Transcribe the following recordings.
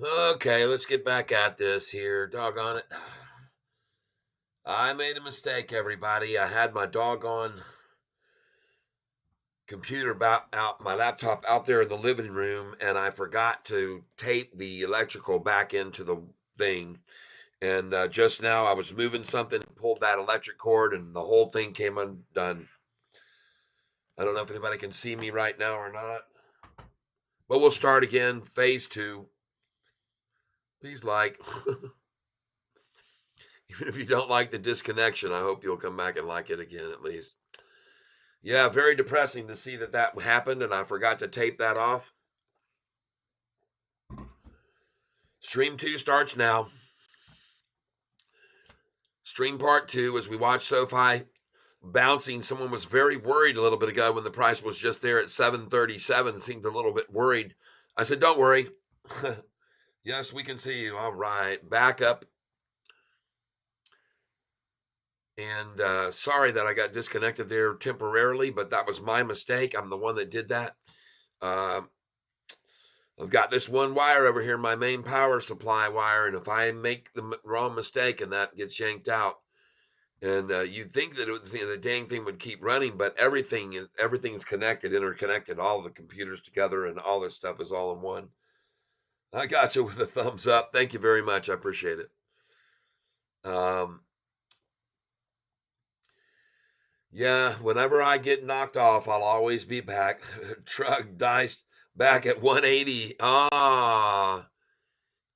Okay, let's get back at this here. Doggone it. I made a mistake, everybody. I had my doggone computer out, my laptop out there in the living room, and I forgot to tape the electrical back into the thing. And just now I was moving something, pulled that electric cord, and the whole thing came undone. I don't know if anybody can see me right now or not, but we'll start again. Phase two. Please like. Even if you don't like the disconnection, I hope you'll come back and like it again at least. Yeah, very depressing to see that happened, and I forgot to tape that off. Stream 2 starts now. Stream part 2 as we watch Sofi bouncing. Someone was very worried a little bit ago when the price was just there at 737, seemed a little bit worried. I said, don't worry. Yes, we can see you. All right, back up. And sorry that I got disconnected there temporarily, but that was my mistake. I'm the one that did that. Uh, I've got this one wire over here, my main power supply wire, and if I make the wrong mistake and that gets yanked out, and you'd think that the dang thing would keep running, but everything's connected, interconnected, all the computers together, and all this stuff is all in one. I got you with a thumbs up. Thank you very much. I appreciate it. Um, yeah, whenever I get knocked off, I'll always be back. Truck diced back at 180. Ah,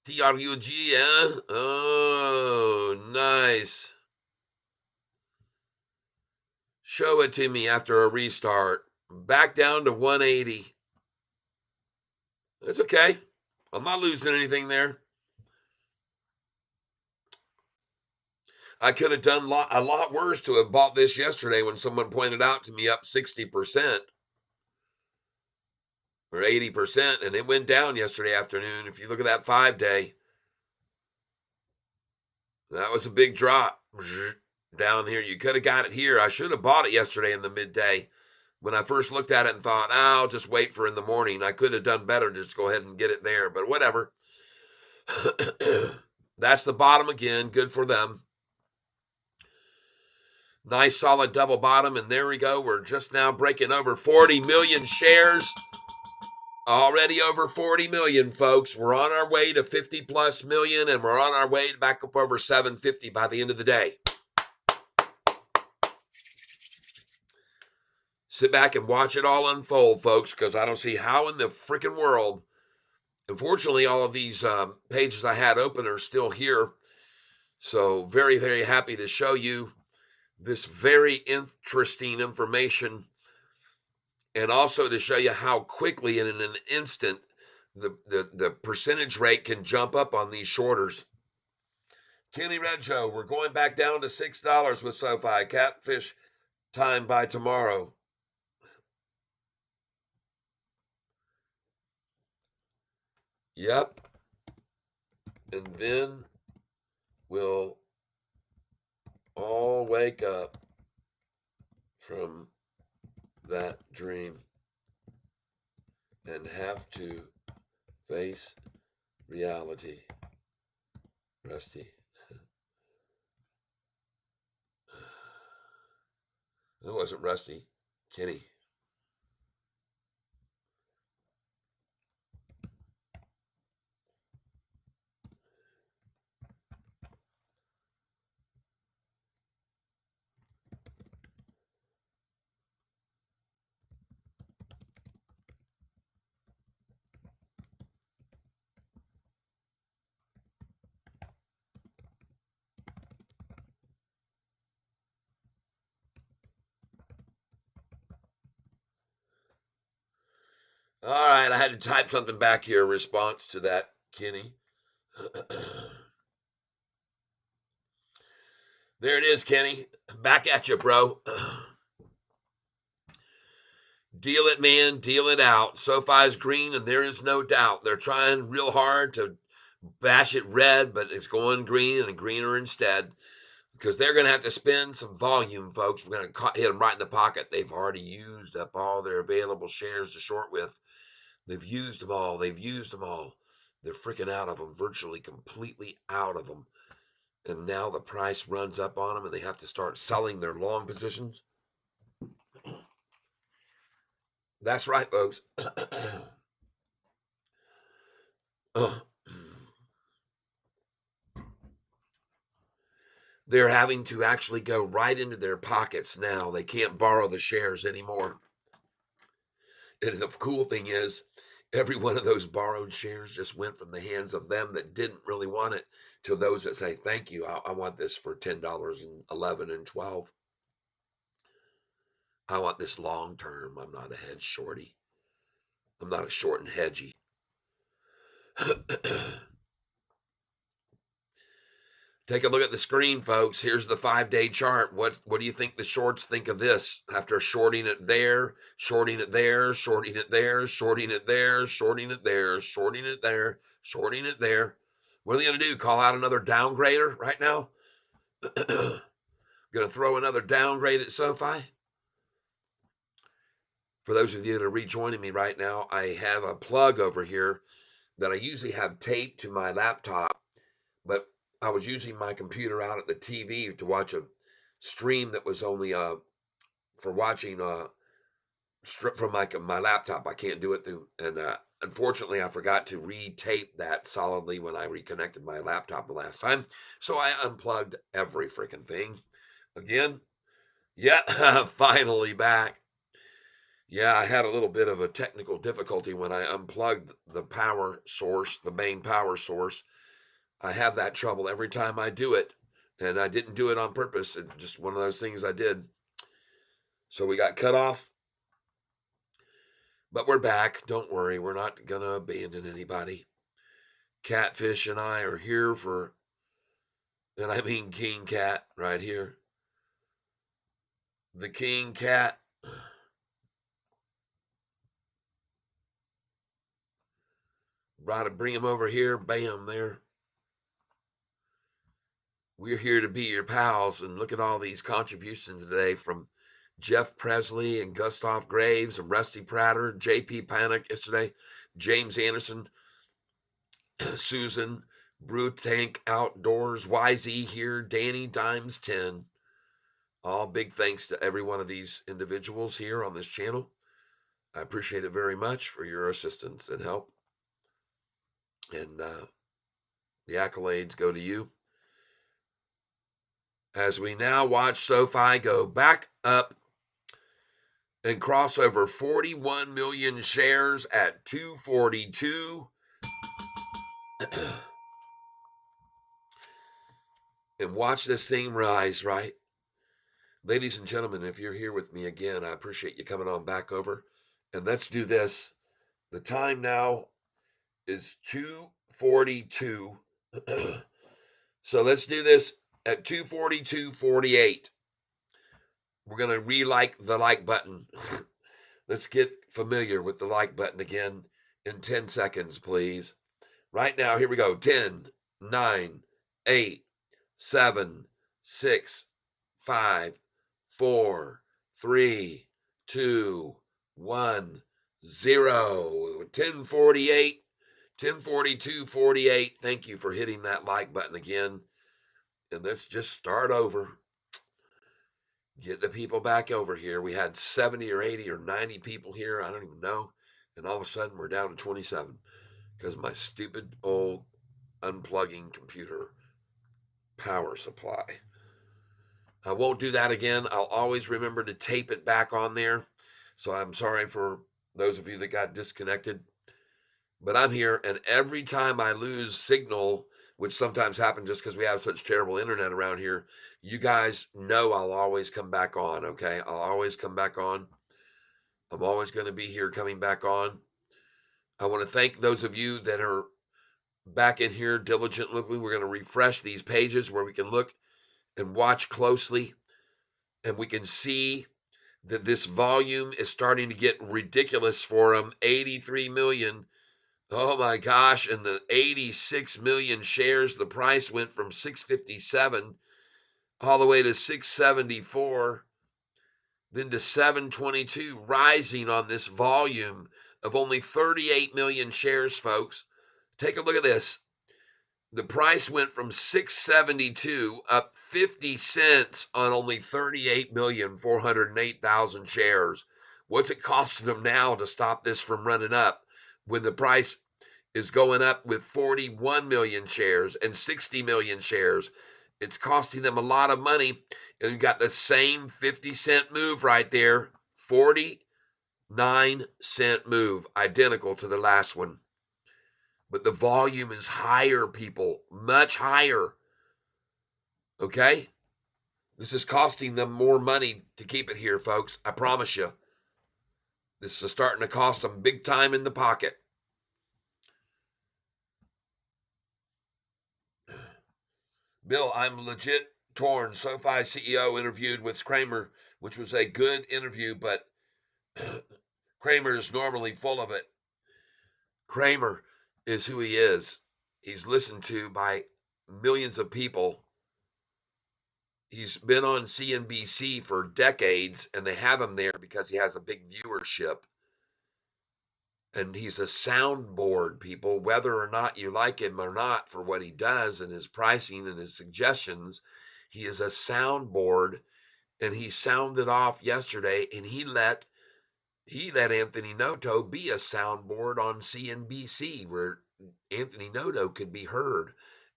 TRUG, yeah. Oh, nice. Show it to me after a restart. Back down to 180. It's okay. I'm not losing anything there. I could have done a lot worse to have bought this yesterday when someone pointed out to me up 60% or 80%, and it went down yesterday afternoon. If you look at that 5-day, that was a big drop down here. You could have got it here. I should have bought it yesterday in the midday when I first looked at it and thought, I'll just wait for in the morning. I could have done better to just go ahead and get it there, but whatever. That's the bottom again. Good for them. Nice solid double bottom, and there we go. We're just now breaking over 40 million shares. Already over 40 million, folks. We're on our way to 50 plus million, and we're on our way back up over 750 by the end of the day. Sit back and watch it all unfold, folks, because I don't see how in the freaking world. Unfortunately, all of these pages I had open are still here. So very, very happy to show you this very interesting information, and also to show you how quickly and in an instant the percentage rate can jump up on these shorters. Kenny Red Show, we're going back down to $6 with Sofi. Catfish time by tomorrow. Yep. And then we'll all wake up from that dream and have to face reality. Rusty. It wasn't Rusty. Kenny. All right, I had to type something back here in response to that, Kenny. There it is, Kenny. Back at you, bro. Deal it, man. Deal it out. SoFi's green, and there is no doubt. They're trying real hard to bash it red, but it's going green and greener instead, because they're going to have to spend some volume, folks. We're going to hit them right in the pocket. They've already used up all their available shares to short with. They've used them all. They've used them all. They're freaking out of them, virtually completely out of them. And now the price runs up on them and they have to start selling their long positions. That's right, folks. They're having to actually go right into their pockets now. They can't borrow the shares anymore. And the cool thing is, every one of those borrowed shares just went from the hands of them that didn't really want it to those that say, thank you, I want this for $10 and 11 and 12. I want this long term. I'm not a hedge shorty. I'm not a short and hedgy. Take a look at the screen, folks. Here's the 5-day chart. What do you think the shorts think of this? After shorting it there, shorting it there, shorting it there, shorting it there, shorting it there, shorting it there, shorting it there. What are they going to do? Call out another downgrader right now? Going to throw another downgrade at Sofi? For those of you that are rejoining me right now, I have a plug over here that I usually have taped to my laptop, but I was using my computer out at the TV to watch a stream that was only for watching from my laptop. I can't do it through, and unfortunately, I forgot to re-tape that solidly when I reconnected my laptop the last time. So I unplugged every freaking thing again. Yeah, finally back. Yeah, I had a little bit of a technical difficulty when I unplugged the power source, the main power source. I have that trouble every time I do it, and I didn't do it on purpose. It's just one of those things I did. So we got cut off, but we're back. Don't worry, we're not going to abandon anybody. Catfish and I are here for, and I mean King Cat right here. The King Cat. Right to bring him over here. Bam, there. We're here to be your pals, and look at all these contributions today from Jeff Presley and Gustav Graves and Rusty Prater, J.P. Panic yesterday, James Anderson, Susan, Brew Tank Outdoors, YZ here, Danny Dimes 10. All big thanks to every one of these individuals here on this channel. I appreciate it very much for your assistance and help. And the accolades go to you. As we now watch Sofi go back up and cross over 41 million shares at 242. And watch this thing rise, right? Ladies and gentlemen, if you're here with me again, I appreciate you coming on back over. And let's do this. The time now is 2:42. So let's do this at 2:42:48. We're going to re-like the like button. Let's get familiar with the like button again in 10 seconds, please. Right now, here we go. 10, 9, 8, 7, 6, 5, 4, 3, 2, 1, 0. 10:48, 10:42:48. Thank you for hitting that like button again. And let's just start over. Get the people back over here. We had 70 or 80 or 90 people here. I don't even know. And all of a sudden, we're down to 27 because my stupid old unplugging computer power supply. I won't do that again. I'll always remember to tape it back on there. So I'm sorry for those of you that got disconnected. But I'm here, and every time I lose signal, which sometimes happens just because we have such terrible internet around here, you guys know I'll always come back on, okay? I'll always come back on. I'm always going to be here coming back on. I want to thank those of you that are back in here diligently. We're going to refresh these pages where we can look and watch closely, and we can see that this volume is starting to get ridiculous for them. 83 million. Oh my gosh. And the 86 million shares, the price went from 657 all the way to 674, then to 722, rising on this volume of only 38 million shares, folks. Take a look at this. The price went from 672 up 50 cents on only 38,408,000 shares. What's it costing them now to stop this from running up when the price is going up with 41 million shares and 60 million shares? It's costing them a lot of money. And you got the same 50-cent move right there, 49-cent move, identical to the last one. But the volume is higher, people, much higher. Okay? This is costing them more money to keep it here, folks. I promise you. This is starting to cost them big time in the pocket. Bill, I'm legit torn. Sofi CEO interviewed with Kramer, which was a good interview, but Kramer is normally full of it. Kramer is who he is. He's listened to by millions of people. He's been on CNBC for decades, and they have him there because he has a big viewership. And he's a soundboard, people, whether or not you like him or not for what he does and his pricing and his suggestions. He is a soundboard, and he sounded off yesterday, and he let Anthony Noto be a soundboard on CNBC, where Anthony Noto could be heard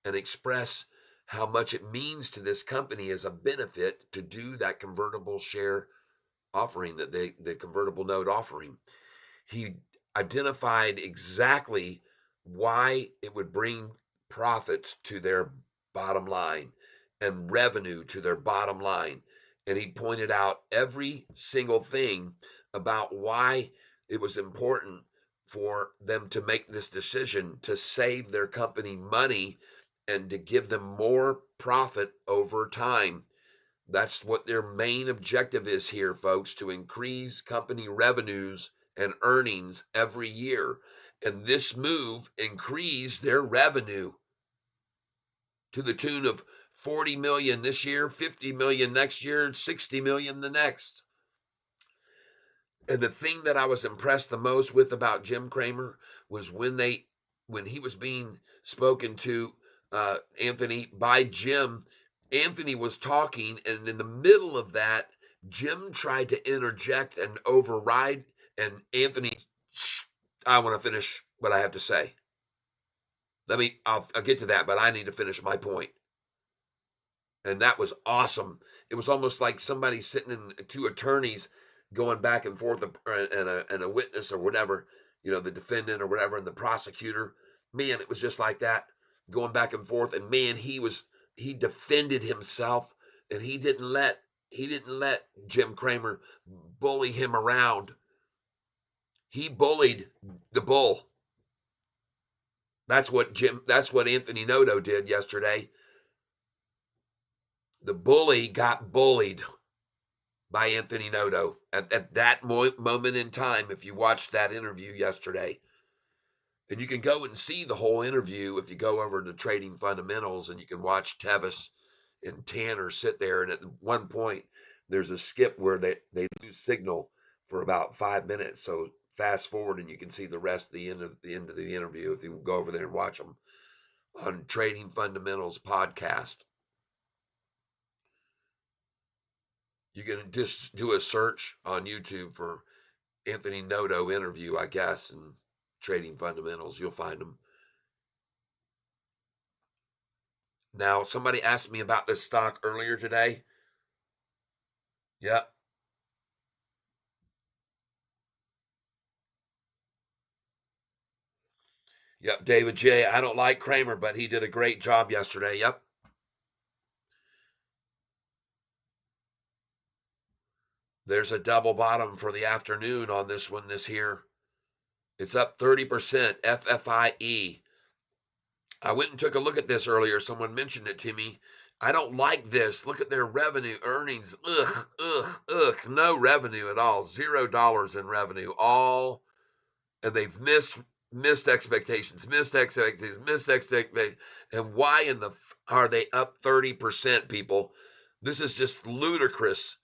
and express how much it means to this company as a benefit to do that convertible share offering, that the convertible note offering. He identified exactly why it would bring profits to their bottom line and revenue to their bottom line. And he pointed out every single thing about why it was important for them to make this decision to save their company money and to give them more profit over time. That's what their main objective is here, folks, to increase company revenues and earnings every year. And this move increased their revenue to the tune of 40 million this year, 50 million next year, 60 million the next. And the thing that I was impressed the most with about Jim Cramer was when he was being spoken to, Anthony, by Jim. Anthony was talking, and in the middle of that, Jim tried to interject and override. And Anthony, I want to finish what I have to say. I'll get to that, but I need to finish my point. And that was awesome. It was almost like somebody sitting in two attorneys going back and forth, and a witness or whatever, the defendant or whatever, and the prosecutor. Man, it was just like that, going back and forth. And man, he defended himself, and he didn't let Jim Cramer bully him around. He bullied the bull. That's what Anthony Noto did yesterday. The bully got bullied by Anthony Noto at that moment in time. If you watched that interview yesterday, and you can go and see the whole interview if you go over to Trading Fundamentals, and you can watch Tevis and Tanner sit there. And at one point, there's a skip where they lose signal for about 5 minutes. So fast forward, and you can see the rest of the end of the interview if you go over there and watch them on Trading Fundamentals podcast. You can just do a search on YouTube for Anthony Noto interview, I guess, and Trading Fundamentals. You'll find them. Now, somebody asked me about this stock earlier today. Yep. Yep. David J. I don't like Kramer, but he did a great job yesterday. Yep. There's a double bottom for the afternoon on this one this here. It's up 30%, FFIE. I went and took a look at this earlier. Someone mentioned it to me. I don't like this. Look at their revenue earnings. Ugh, ugh, ugh. No revenue at all. $0 in revenue. And they've missed expectations, missed expectations, missed expectations. And why in the are they up 30%, people? This is just ludicrous.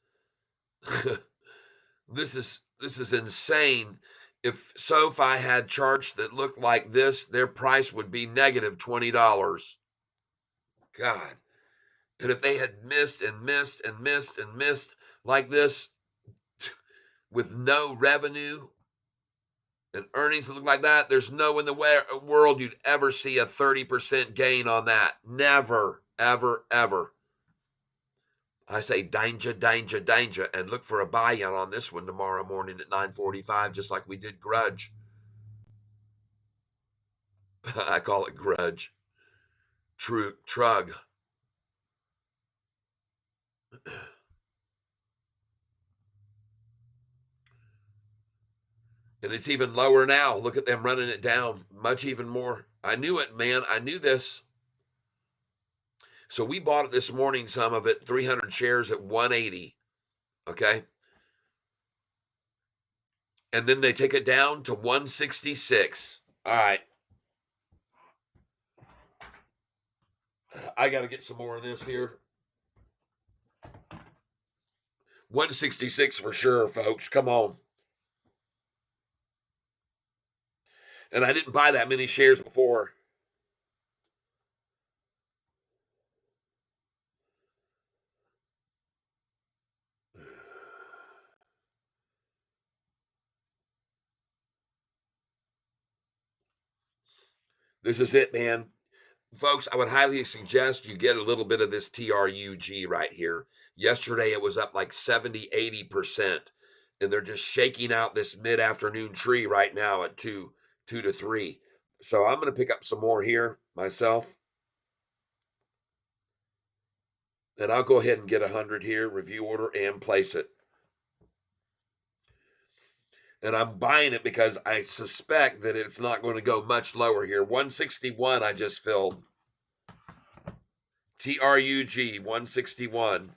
This is insane. If SoFi had charts that looked like this, their price would be negative $20. God. And if they had missed and missed and missed and missed like this with no revenue and earnings that look like that, there's no in the world you'd ever see a 30% gain on that. Never, ever, ever. I say danger, danger, danger, and look for a buy-in on this one tomorrow morning at 9:45, just like we did Grudge. I call it Grudge. Trug. And it's even lower now. Look at them running it down much even more. I knew it, man. I knew this. So we bought it this morning, some of it, 300 shares at 180. Okay. And then they take it down to 166. All right. I got to get some more of this here. 166 for sure, folks. Come on. And I didn't buy that many shares before. This is it, man. Folks, I would highly suggest you get a little bit of this TRUG right here. Yesterday it was up like 70, 80%. And they're just shaking out this mid-afternoon tree right now at 2 to 3. So I'm going to pick up some more here myself. And I'll go ahead and get 100 here, review order, and place it. And I'm buying it because I suspect that it's not going to go much lower here. 161 I just filled. TRUG 161.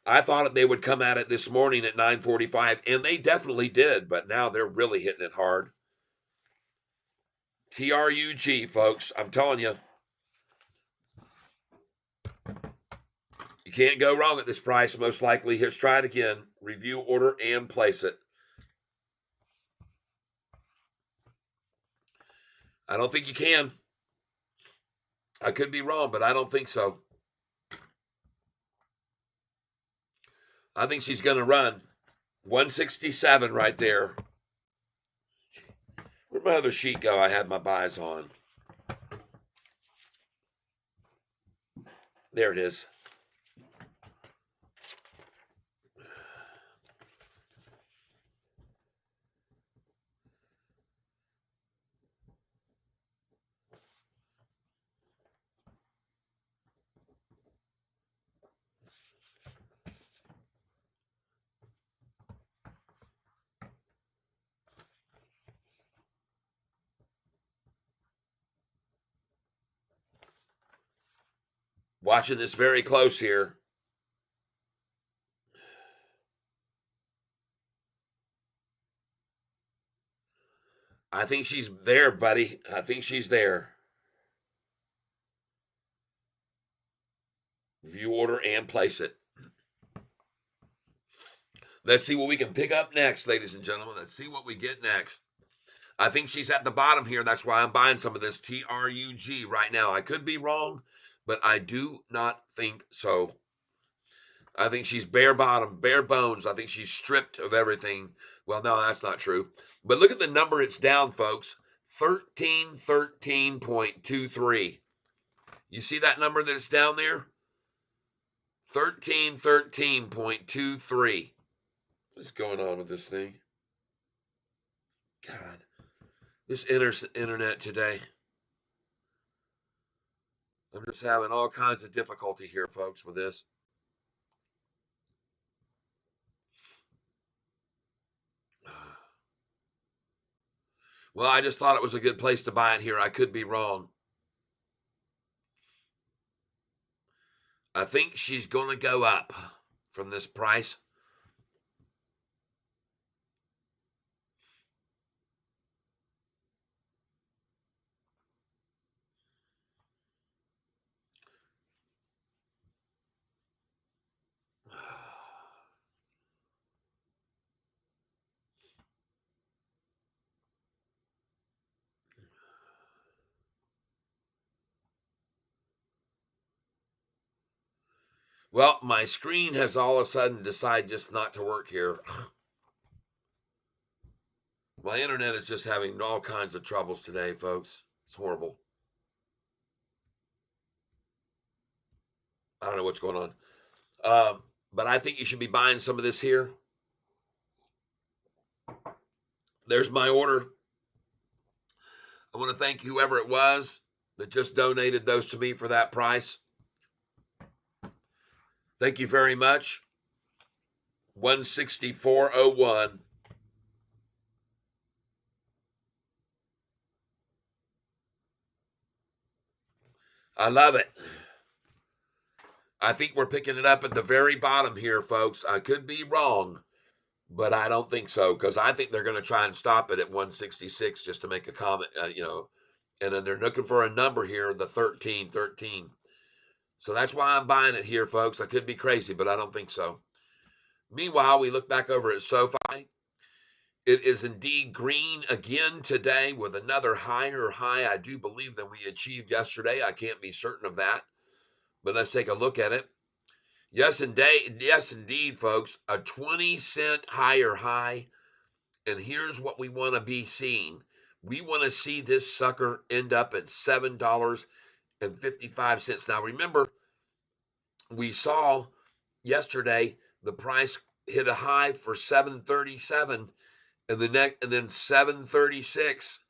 I thought they would come at it this morning at 9:45, and they definitely did, but now they're really hitting it hard. TRUG, folks, I'm telling you, you can't go wrong at this price, most likely. Here's try it again. Review order and place it. I don't think you can. I could be wrong, but I don't think so. I think she's going to run 167 right there. Where'd my other sheet go? I had my buys on. There it is. Watching this very close here. I think she's there, buddy. I think she's there. View order and place it. Let's see what we can pick up next, ladies and gentlemen. Let's see what we get next. I think she's at the bottom here. That's why I'm buying some of this TRUG right now. I could be wrong, but I do not think so. I think she's bare bottom, bare bones. I think she's stripped of everything. Well, no, that's not true. But look at the number it's down, folks. 1313.23. You see that number that it's down there? 1313.23. What's going on with this thing? God, this internet today. I'm just having all kinds of difficulty here, folks, with this. Well, I just thought it was a good place to buy it here. I could be wrong. I think she's going to go up from this price. Well, my screen has all of a sudden decided just not to work here. My internet is just having all kinds of troubles today, folks. It's horrible. I don't know what's going on. But I think you should be buying some of this here. There's my order. I want to thank whoever it was that just donated those to me for that price. Thank you very much. 164.01. I love it. I think we're picking it up at the very bottom here, folks. I could be wrong, but I don't think so because I think they're going to try and stop it at 166 just to make a comment, and then they're looking for a number here, the 1313. So that's why I'm buying it here, folks. I could be crazy, but I don't think so. Meanwhile, we look back over at Sofi. It is indeed green again today with another higher high, I do believe, than we achieved yesterday. I can't be certain of that, but let's take a look at it. Yes, indeed, folks, a 20-cent higher high. And here's what we want to be seeing. We want to see this sucker end up at $7.55. Now, remember, we saw yesterday the price hit a high for 737 and then 736.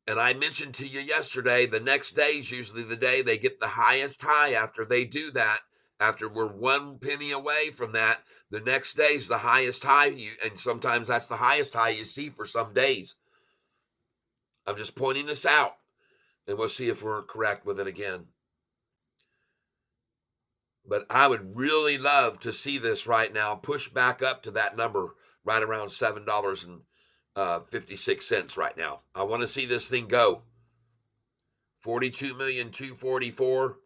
And I mentioned to you yesterday, the next day is usually the day they get the highest high. After they do that, after we're 1 penny away from that, the next day is the highest high. And sometimes that's the highest high you see for some days. I'm just pointing this out, and we'll see if we're correct with it again. But I would really love to see this right now push back up to that number right around $7.56 right now. I want to see this thing go. 42,244,000.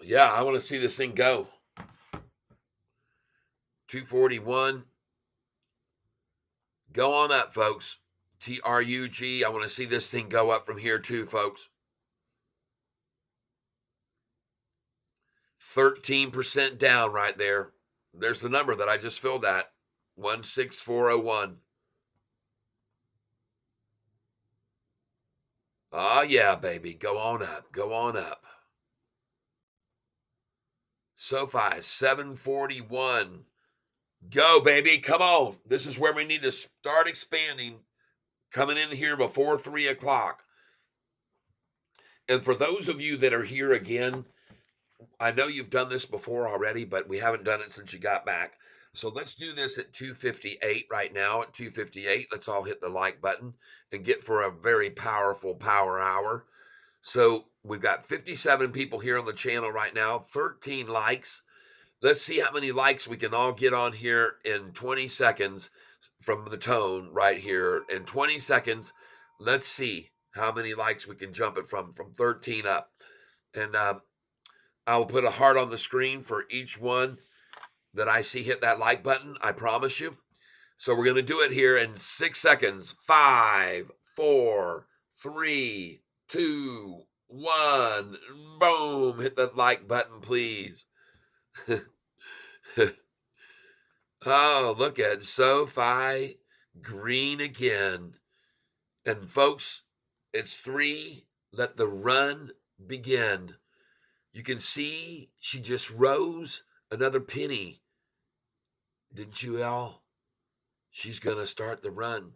Yeah, I want to see this thing go. 241. Go on up, folks. TRUG. I want to see this thing go up from here too, folks. 13% down right there. There's the number that I just filled at. 16401. Oh, yeah, baby. Go on up. Go on up. SoFi, 741. Go, baby. Come on. This is where we need to start expanding. Coming in here before 3 o'clock. And for those of you that are here again, I know you've done this before already, but we haven't done it since you got back. So let's do this at 2:58 right now. At 2:58, let's all hit the like button and get for a very powerful power hour. So we've got 57 people here on the channel right now, 13 likes. Let's see how many likes we can all get on here in 20 seconds from the tone right here. In 20 seconds, let's see how many likes we can jump it from 13 up. And I will put a heart on the screen for each one that I see hit that like button. I promise you. So we're going to do it here in 6 seconds. 5, 4, 3, 2, 1. Boom. Hit that like button, please. Oh, look at SoFi green again. And folks, it's 3. Let the run begin. You can see she just rose another penny. Didn't you all? She's going to start the run.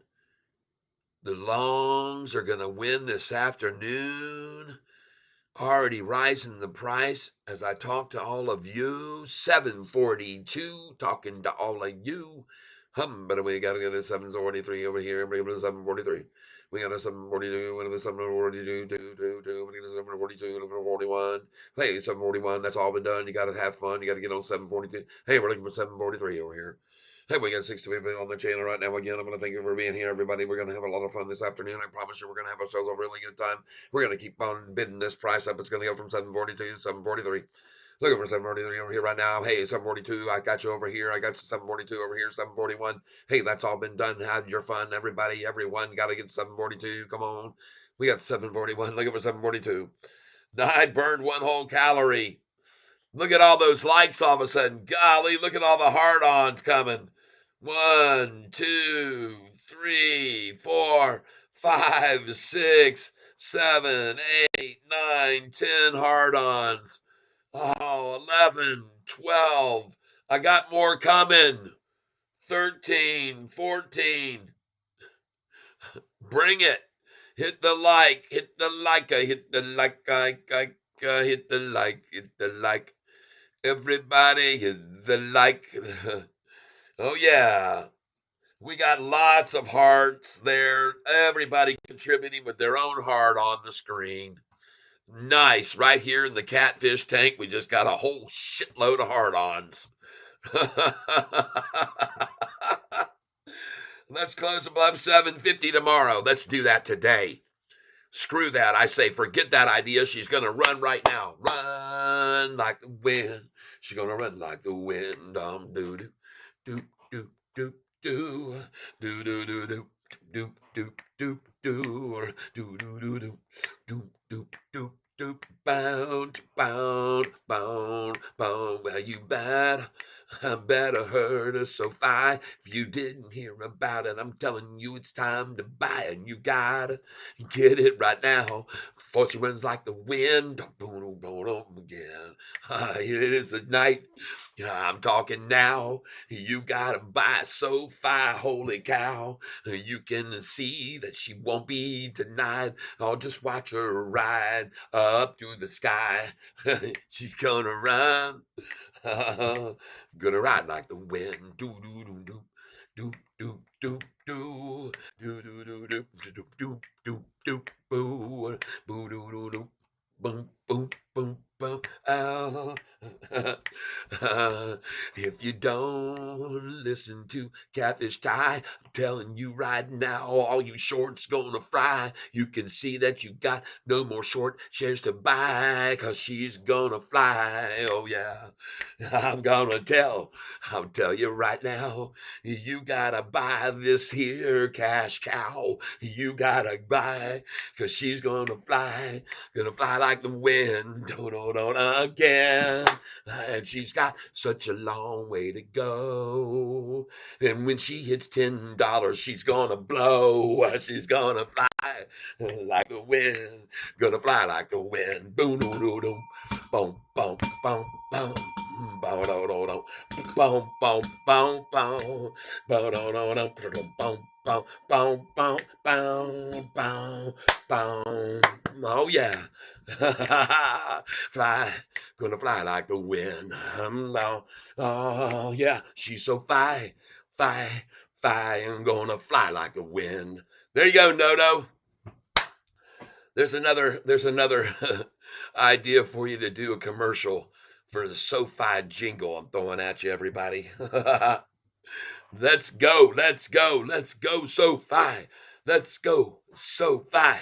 The longs are going to win this afternoon. Already rising the price as I talk to all of you. 742, talking to all of you. But we got to get a 743 over here. Bring up to 743. We got a 742, and a 742, 742, 741. Hey, 741, that's all been done. You got to have fun. You got to get on 742. Hey, we're looking for 743 over here. Hey, we got 60 people on the channel right now. Again, I'm going to thank you for being here, everybody. We're going to have a lot of fun this afternoon. I promise you we're going to have ourselves a really good time. We're going to keep on bidding this price up. It's going to go from 742 to 743. Looking for 743 over here right now. Hey, 742, I got you over here. I got 742 over here, 741. Hey, that's all been done. Have your fun, everybody. Everyone got to get 742. Come on. We got 741. Looking for 742. I burned 1 whole calorie. Look at all those likes all of a sudden. Golly, look at all the hard-ons coming. 1, 2, 3, 4, 5, 6, 7, 8, 9, 10 hard-ons. Oh, 11, 12. I got more coming. 13, 14. Bring it. Hit the like. Hit the like. I hit the like. I hit the like. Hit the like. Everybody hit the like. Oh, yeah. We got lots of hearts there. Everybody contributing with their own heart on the screen. Nice. Right here in the catfish tank, we just got a whole shitload of heart ons. Let's close above 750 tomorrow. Let's do that today. Screw that. I say, forget that idea. She's going to run right now. Run like the wind. She's going to run like the wind. Do, do, do, do, do, do, do, do, do, do. Do do do do do do do do do do do do bound bound bound bound. Well, you better heard of Sofi. If you didn't hear about it, I'm telling you it's time to buy it. And you gotta get it right now. Fortune runs like the wind. Boom, boom, boom, again. It is the night. I'm talking now. You gotta buy SoFi, holy cow. You can see that she won't be denied. I'll just watch her ride up through the sky. She's gonna run, gonna ride like the wind. Do do do do. Do do do do do do do do do do do do boo boo do do do boom boom boom boom. Oh. If you don't listen to Catfish Tie, I'm telling you right now, all you shorts gonna fry. You can see that you got no more short shares to buy, cause she's gonna fly. Oh yeah, I'll tell you right now, you gotta buy this here cash cow. You gotta buy, cause she's gonna fly like the wind. Don't again. And she's got such a long way to go. And when she hits $10, she's gonna blow. She's gonna fly like the wind. Gonna fly like the wind. Boom, boom, boom, boom, boom, boom, boom, boom. Boom, boom, boom, boom, boom, boom, boom, boom, boom, boom, boom, boom, boom. Oh yeah. Fly, gonna fly like the wind. Oh yeah, she's so fly, I'm gonna fly like the wind. There you go, Noto. There's another idea for you to do a commercial for the SoFi jingle I'm throwing at you, everybody. Let's go, SoFi. Let's go, SoFi.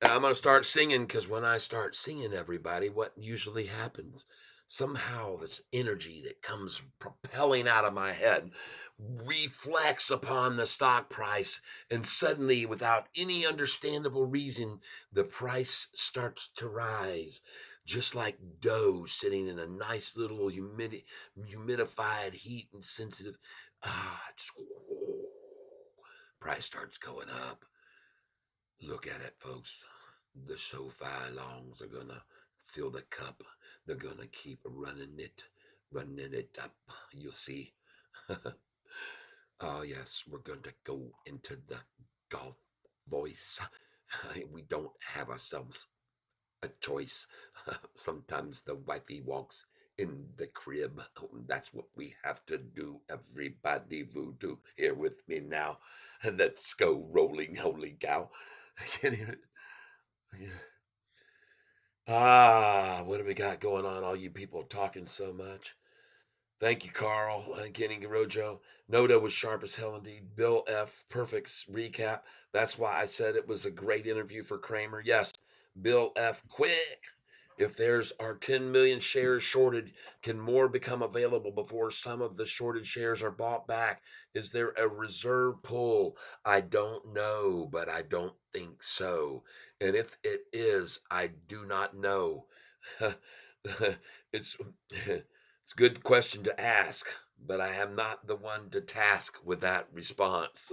I'm going to start singing because when I start singing, everybody, what usually happens? Somehow, this energy that comes propelling out of my head reflects upon the stock price, and suddenly, without any understandable reason, the price starts to rise. Just like dough sitting in a nice little humidified, heat and sensitive. Just, price starts going up. Look at it, folks. The SoFi longs are gonna fill the cup. They're gonna keep running it up. You'll see. Oh yes, we're going to go into the golf voice. We don't have ourselves a choice. Sometimes the wifey walks in the crib. That's what we have to do. Everybody voodoo here with me now. Let's go rolling, holy cow. I can't even. What do we got going on? All you people talking so much. Thank you, Carl and Kenny Garojo. Noda was sharp as hell indeed. Bill F. Perfect recap. That's why I said it was a great interview for Kramer. Yes, Bill F. Quick. If there's are 10 million shares shorted, can more become available before some of the shorted shares are bought back? Is there a reserve pool? I don't know, but I don't think so. And if it is, I do not know. it's it's a good question to ask, but I am not the one to task with that response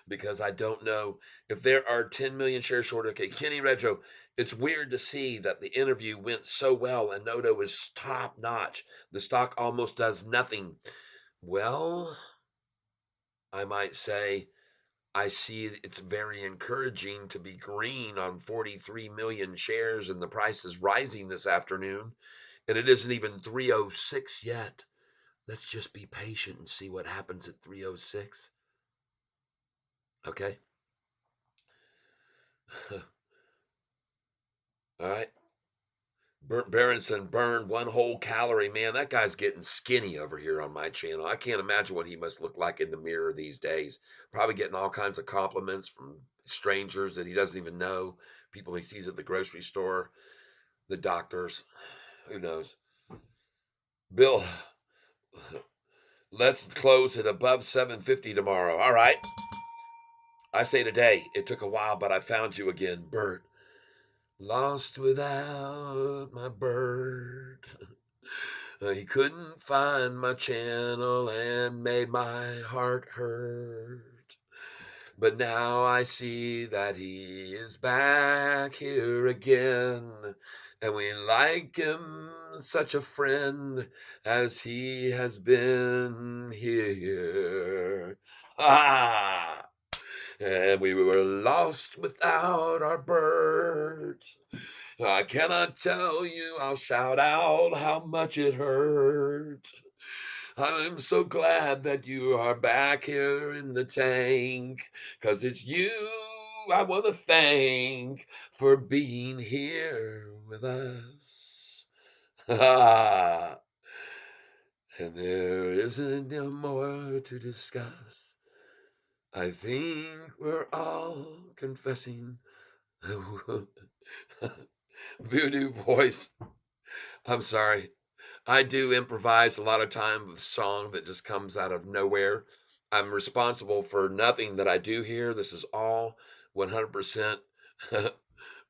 because I don't know if there are 10 million shares short. Okay, Kenny Retro, it's weird to see that the interview went so well and Noto is top notch. The stock almost does nothing. Well, I might say I see it's very encouraging to be green on 43 million shares and the price is rising this afternoon and it isn't even 306 yet. Let's just be patient and see what happens at 306. Okay. All right. Burnt Berenson burned 1 whole calorie. Man, that guy's getting skinny over here on my channel. I can't imagine what he must look like in the mirror these days. Probably getting all kinds of compliments from strangers that he doesn't even know, people he sees at the grocery store, the doctors. Who knows? Bill, let's close at above 750 tomorrow. All right. I say today. It took a while, but I found you again, Bert. Lost without my bird. He couldn't find my channel and made my heart hurt. But now I see that he is back here again. And we like him such a friend as he has been here. Ah! And we were lost without our birds. I cannot tell you, I'll shout out how much it hurt. I'm so glad that you are back here in the tank, 'cause it's you I want to thank for being here with us. And there isn't no more to discuss. I think we're all confessing. Voodoo voice. I'm sorry. I do improvise a lot of time with song that just comes out of nowhere. I'm responsible for nothing that I do here. This is all 100%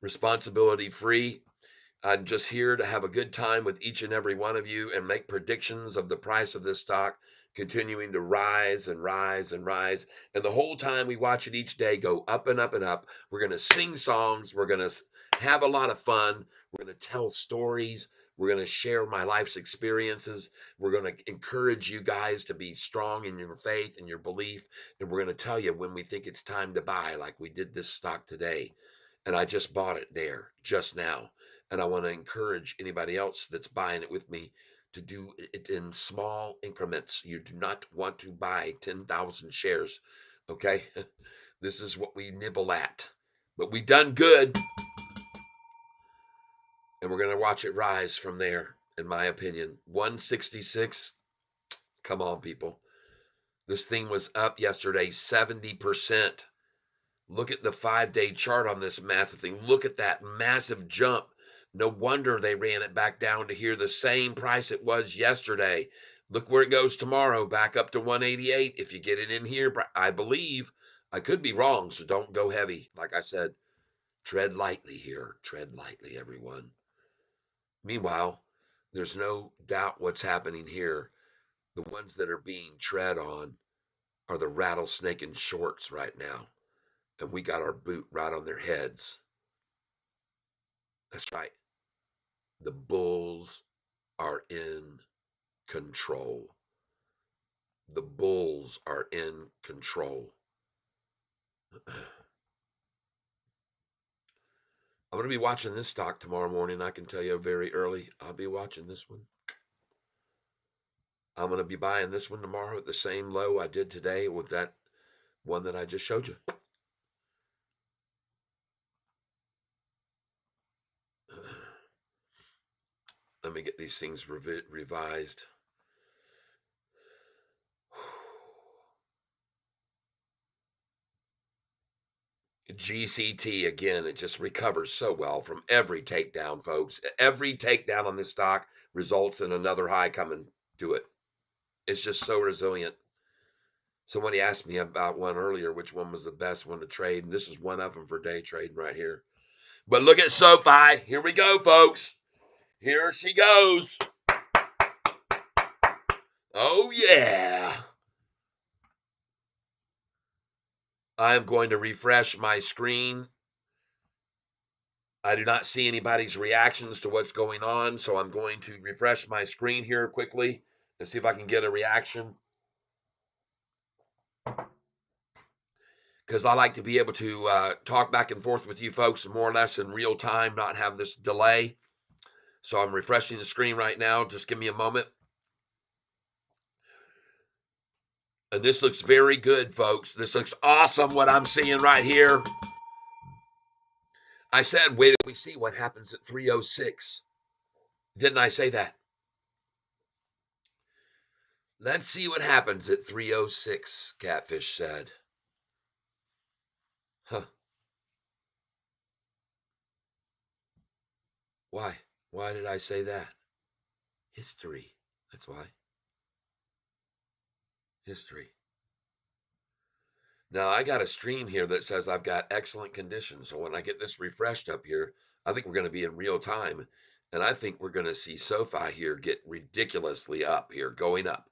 responsibility free. I'm just here to have a good time with each and every one of you and make predictions of the price of this stock continuing to rise and rise and rise. And the whole time we watch it each day go up and up and up. We're going to sing songs. We're going to have a lot of fun. We're going to tell stories. We're going to share my life's experiences. We're going to encourage you guys to be strong in your faith and your belief. And we're going to tell you when we think it's time to buy, like we did this stock today. And I just bought it there just now. And I want to encourage anybody else that's buying it with me to do it in small increments. You do not want to buy 10,000 shares. Okay. This is what we nibble at. But we done good. And we're going to watch it rise from there, in my opinion. 166. Come on, people. This thing was up yesterday 70%. Look at the 5-day chart on this massive thing. Look at that massive jump. No wonder they ran it back down to here, the same price it was yesterday. Look where it goes tomorrow, back up to 188. If you get it in here, I believe. I could be wrong, so don't go heavy. Like I said, tread lightly here. Tread lightly, everyone. Meanwhile, there's no doubt what's happening here. The ones that are being tread on are the rattlesnake in shorts right now. And we got our boot right on their heads. That's right. The bulls are in control. The bulls are in control. I'm going to be watching this stock tomorrow morning. I can tell you very early. I'll be watching this one. I'm going to be buying this one tomorrow at the same low I did today with that one that I just showed you. Let me get these things revised. GCT again, it just recovers so well from every takedown, folks. Every takedown on this stock results in another high coming to it. It's just so resilient. Somebody asked me about one earlier, which one was the best one to trade, and this is one of them for day trading right here. But look at Sofi. Here we go, folks. Here she goes. Oh, yeah. I'm going to refresh my screen. I do not see anybody's reactions to what's going on, so I'm going to refresh my screen here quickly and see if I can get a reaction. Because I like to be able to talk back and forth with you folks more or less in real time, not have this delay. So I'm refreshing the screen right now. Just give me a moment. And this looks very good, folks. This looks awesome, what I'm seeing right here. I said, wait till we see what happens at 306. Didn't I say that? Let's see what happens at 306, Catfish said. Huh. Why? Why did I say that? History. That's why. History. Now, I got a stream here that says I've got excellent conditions. So when I get this refreshed up here, I think we're going to be in real time. And I think we're going to see Sofi here get ridiculously up here, going up.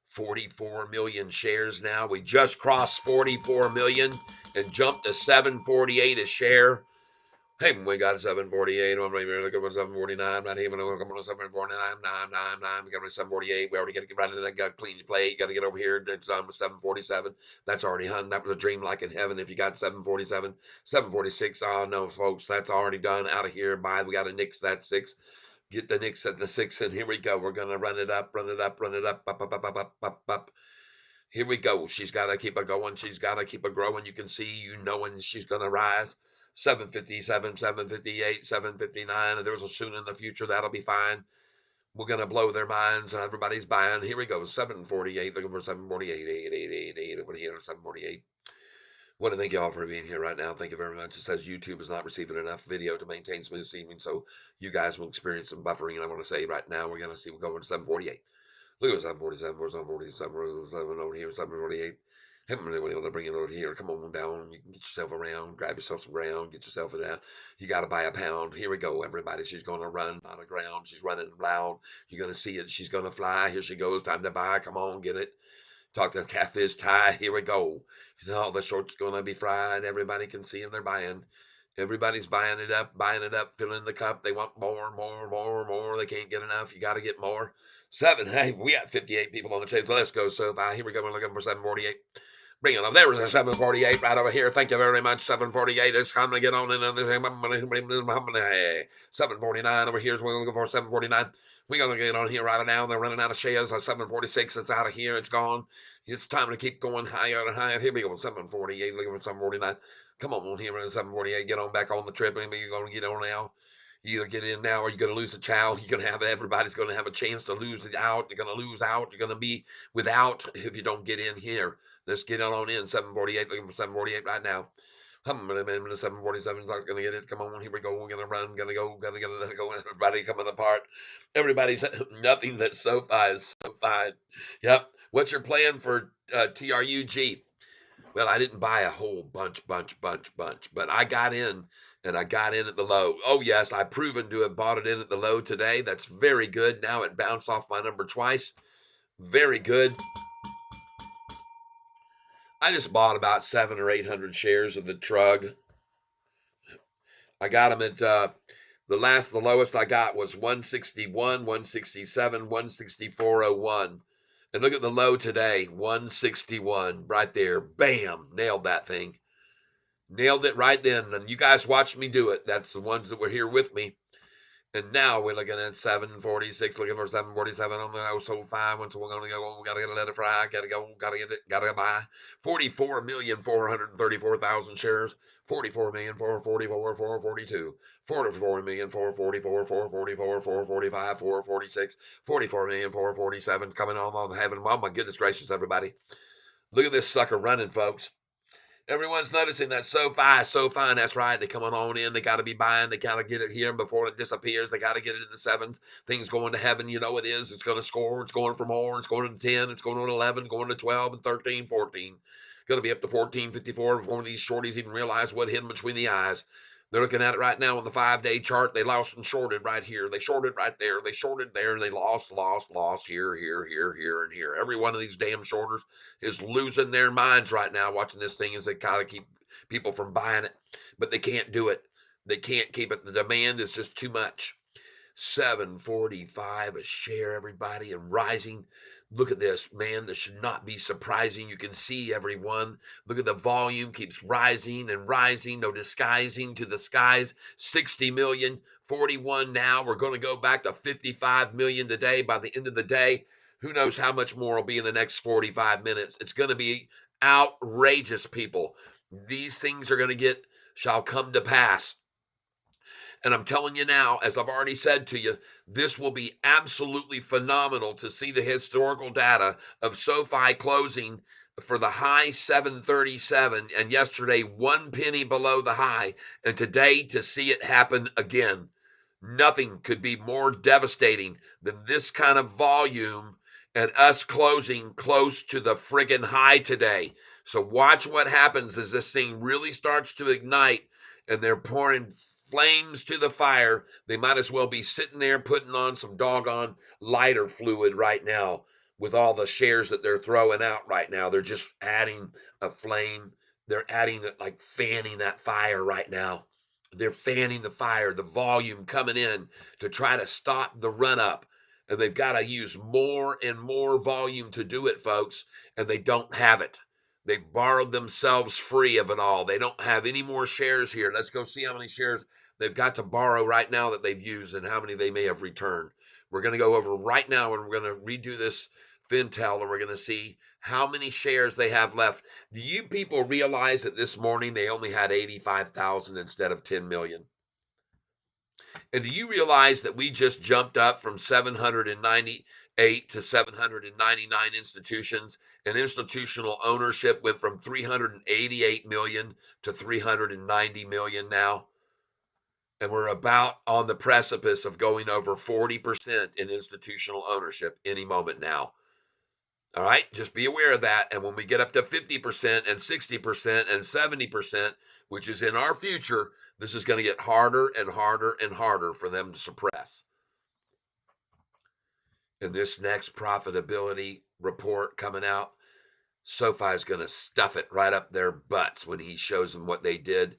44 million shares now. We just crossed 44 million and jumped to 748 a share. Hey, we got 748. I'm looking for 749. Not even looking for 749. 999. We got 748. We already got to get right into that. Got to clean your plate. Got to get over here. It's on with 747. That's already hung. That was a dream like in heaven. If you got 747, 746. Oh no, folks, that's already done. Out of here. Bye. We got to nix that 6. Get the nix at the 6, and here we go. We're gonna run it up, run it up, run it up, up, up, up, up, up, up, up. Here we go. She's got to keep it going. She's got to keep it growing. You can see, you know, when she's going to rise. 757, 758, 759. And there's a soon in the future that'll be fine. We're going to blow their minds. Everybody's buying. Here we go. 748. Looking for 748. 888. Over here. 748. Want to thank you all for being here right now. Thank you very much. It says YouTube is not receiving enough video to maintain smooth streaming, so you guys will experience some buffering. And I want to say right now, we're going to see we're going to 748. Look at 747, 747 over here, 748. Haven't been able to bring it over here. Come on down. You can get yourself around, grab yourself some ground, get yourself in that. You got to buy a pound. Here we go, everybody. She's going to run on the ground. She's running loud. You're going to see it. She's going to fly. Here she goes. Time to buy. Come on, get it. Talk to Catfish Ty. Here we go. The short's going to be fried. Everybody can see them. They're buying. Everybody's buying it up, filling the cup. They want more, more, more, more. They can't get enough. You got to get more. 7. Hey, we got 58 people on the table. Let's go. So here we go. We're looking for 748. Bring it up. There was a 748 right over here. Thank you very much. 748. It's time to get on in. 749 over here. We're looking for 749. We're going to get on here right now. They're running out of shares. 746. It's out of here. It's gone. It's time to keep going higher and higher. Here we go. 748. Looking for 749. Come on here in 748. Get on back on the trip. Maybe you're going to get on now. You either get in now or you're going to lose a child. You're going to have everybody's going to have a chance to lose it out. You're going to lose out. You're going to be without if you don't get in here. Let's get on in. 748. Looking for 748 right now. 747 is not going to get it. Come on, here we go. We're going to run. Going to go. Going to get it. Let it go. Everybody coming apart. Everybody's nothing that's so fine is so fine. Yep. What's your plan for TRUG? Well, I didn't buy a whole bunch, but I got in, and I got in at the low. Oh, yes, I've proven to have bought it in at the low today. That's very good. Now it bounced off my number twice. Very good. I just bought about 700 or 800 shares of the Trug. I got them at the lowest I got was 161, 167, 164.01. And look at the low today, 161, right there. Bam, nailed that thing. Nailed it right then. And you guys watched me do it. That's the ones that were here with me. And now we're looking at 746, looking for 747 on the so 5. Once we're going to go, we got to get a let it fry. Got to go, got to get it, got to buy. 44,434,000 shares. 44,444,442. 44,444,444, 445, 446. 44,447 coming on heaven. Oh my goodness gracious, everybody. Look at this sucker running, folks. Everyone's noticing that SoFi, and that's right. They coming on in. They got to be buying. They got to get it here before it disappears. They got to get it in the sevens. Things going to heaven. You know it is. It's going to score. It's going for more. It's going to 10. It's going to 11. Going to 12 and 13, 14. Going to be up to 14.54 before these shorties even realize what hit them between the eyes. They're looking at it right now on the 5-day chart. They lost and shorted right here. They shorted right there. They shorted there. And they lost here, and here. Every one of these damn shorters is losing their minds right now watching this thing as they kind of keep people from buying it, but they can't do it. They can't keep it. The demand is just too much. 745 a share, everybody, and rising. Look at this, man. This should not be surprising. You can see everyone. Look at the volume keeps rising and rising. No disguising to the skies. 60 million, 41 now. We're going to go back to 55 million today. By the end of the day, who knows how much more will be in the next 45 minutes. It's going to be outrageous, people. These things are going to shall come to pass. And I'm telling you now, as I've already said to you, this will be absolutely phenomenal to see the historical data of SoFi closing for the high 737 and yesterday 1 penny below the high, and today to see it happen again. Nothing could be more devastating than this kind of volume and us closing close to the friggin' high today. So watch what happens as this thing really starts to ignite and they're pouring flames to the fire. They might as well be sitting there putting on some doggone lighter fluid right now with all the shares that they're throwing out right now. They're just adding a flame. They're adding it, like fanning that fire right now. They're fanning the fire, the volume coming in to try to stop the run up. And they've got to use more and more volume to do it, folks. And they don't have it. They've borrowed themselves free of it all. They don't have any more shares here. Let's go see how many shares they've got to borrow right now that they've used and how many they may have returned. We're going to go over right now and we're going to redo this FinTel and we're going to see how many shares they have left. Do you people realize that this morning they only had 85,000 instead of 10 million? And do you realize that we just jumped up from 798 to 799 institutions, and institutional ownership went from 388 million to 390 million now? And we're about on the precipice of going over 40% in institutional ownership any moment now. All right, just be aware of that. And when we get up to 50% and 60% and 70%, which is in our future, this is going to get harder and harder and harder for them to suppress. In this next profitability report coming out, SoFi is going to stuff it right up their butts when he shows them what they did.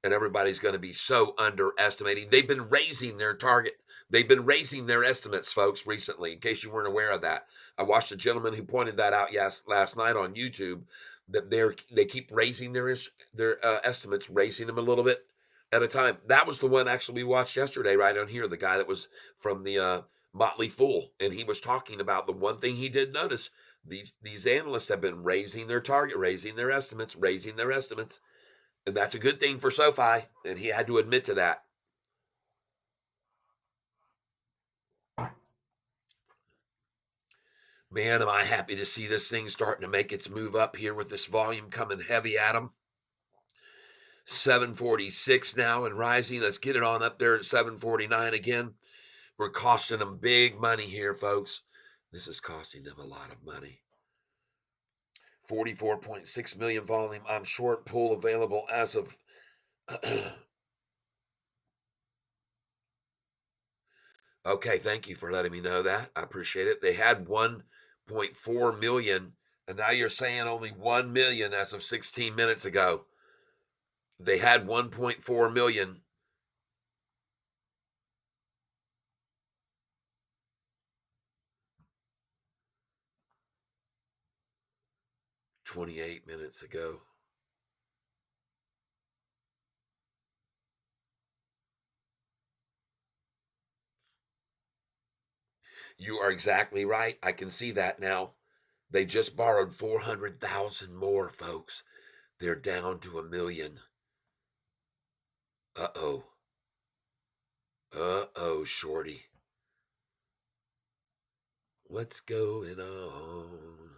And everybody's going to be so underestimating. They've been raising their target. They've been raising their estimates, folks, recently, in case you weren't aware of that. I watched a gentleman who pointed that out last night on YouTube, that they keep raising their estimates, raising them a little bit at a time. That was the one actually we watched yesterday right on here, the guy that was from the Motley Fool. And he was talking about the one thing he did notice. These analysts have been raising their target, raising their estimates, and that's a good thing for SoFi, and he had to admit to that. Man, am I happy to see this thing starting to make its move up here with this volume coming heavy at them. 746 now and rising. Let's get it on up there at 749 again. We're costing them big money here, folks. This is costing them a lot of money. 44.6 million volume. I'm short, pool available as of Okay, thank you for letting me know that. I appreciate it. They had 1.4 million, and now you're saying only 1 million as of 16 minutes ago. They had 1.4 million. 28 minutes ago. You are exactly right. I can see that now. They just borrowed 400,000 more, folks. They're down to 1 million. Uh-oh. Uh-oh, shorty. What's going on?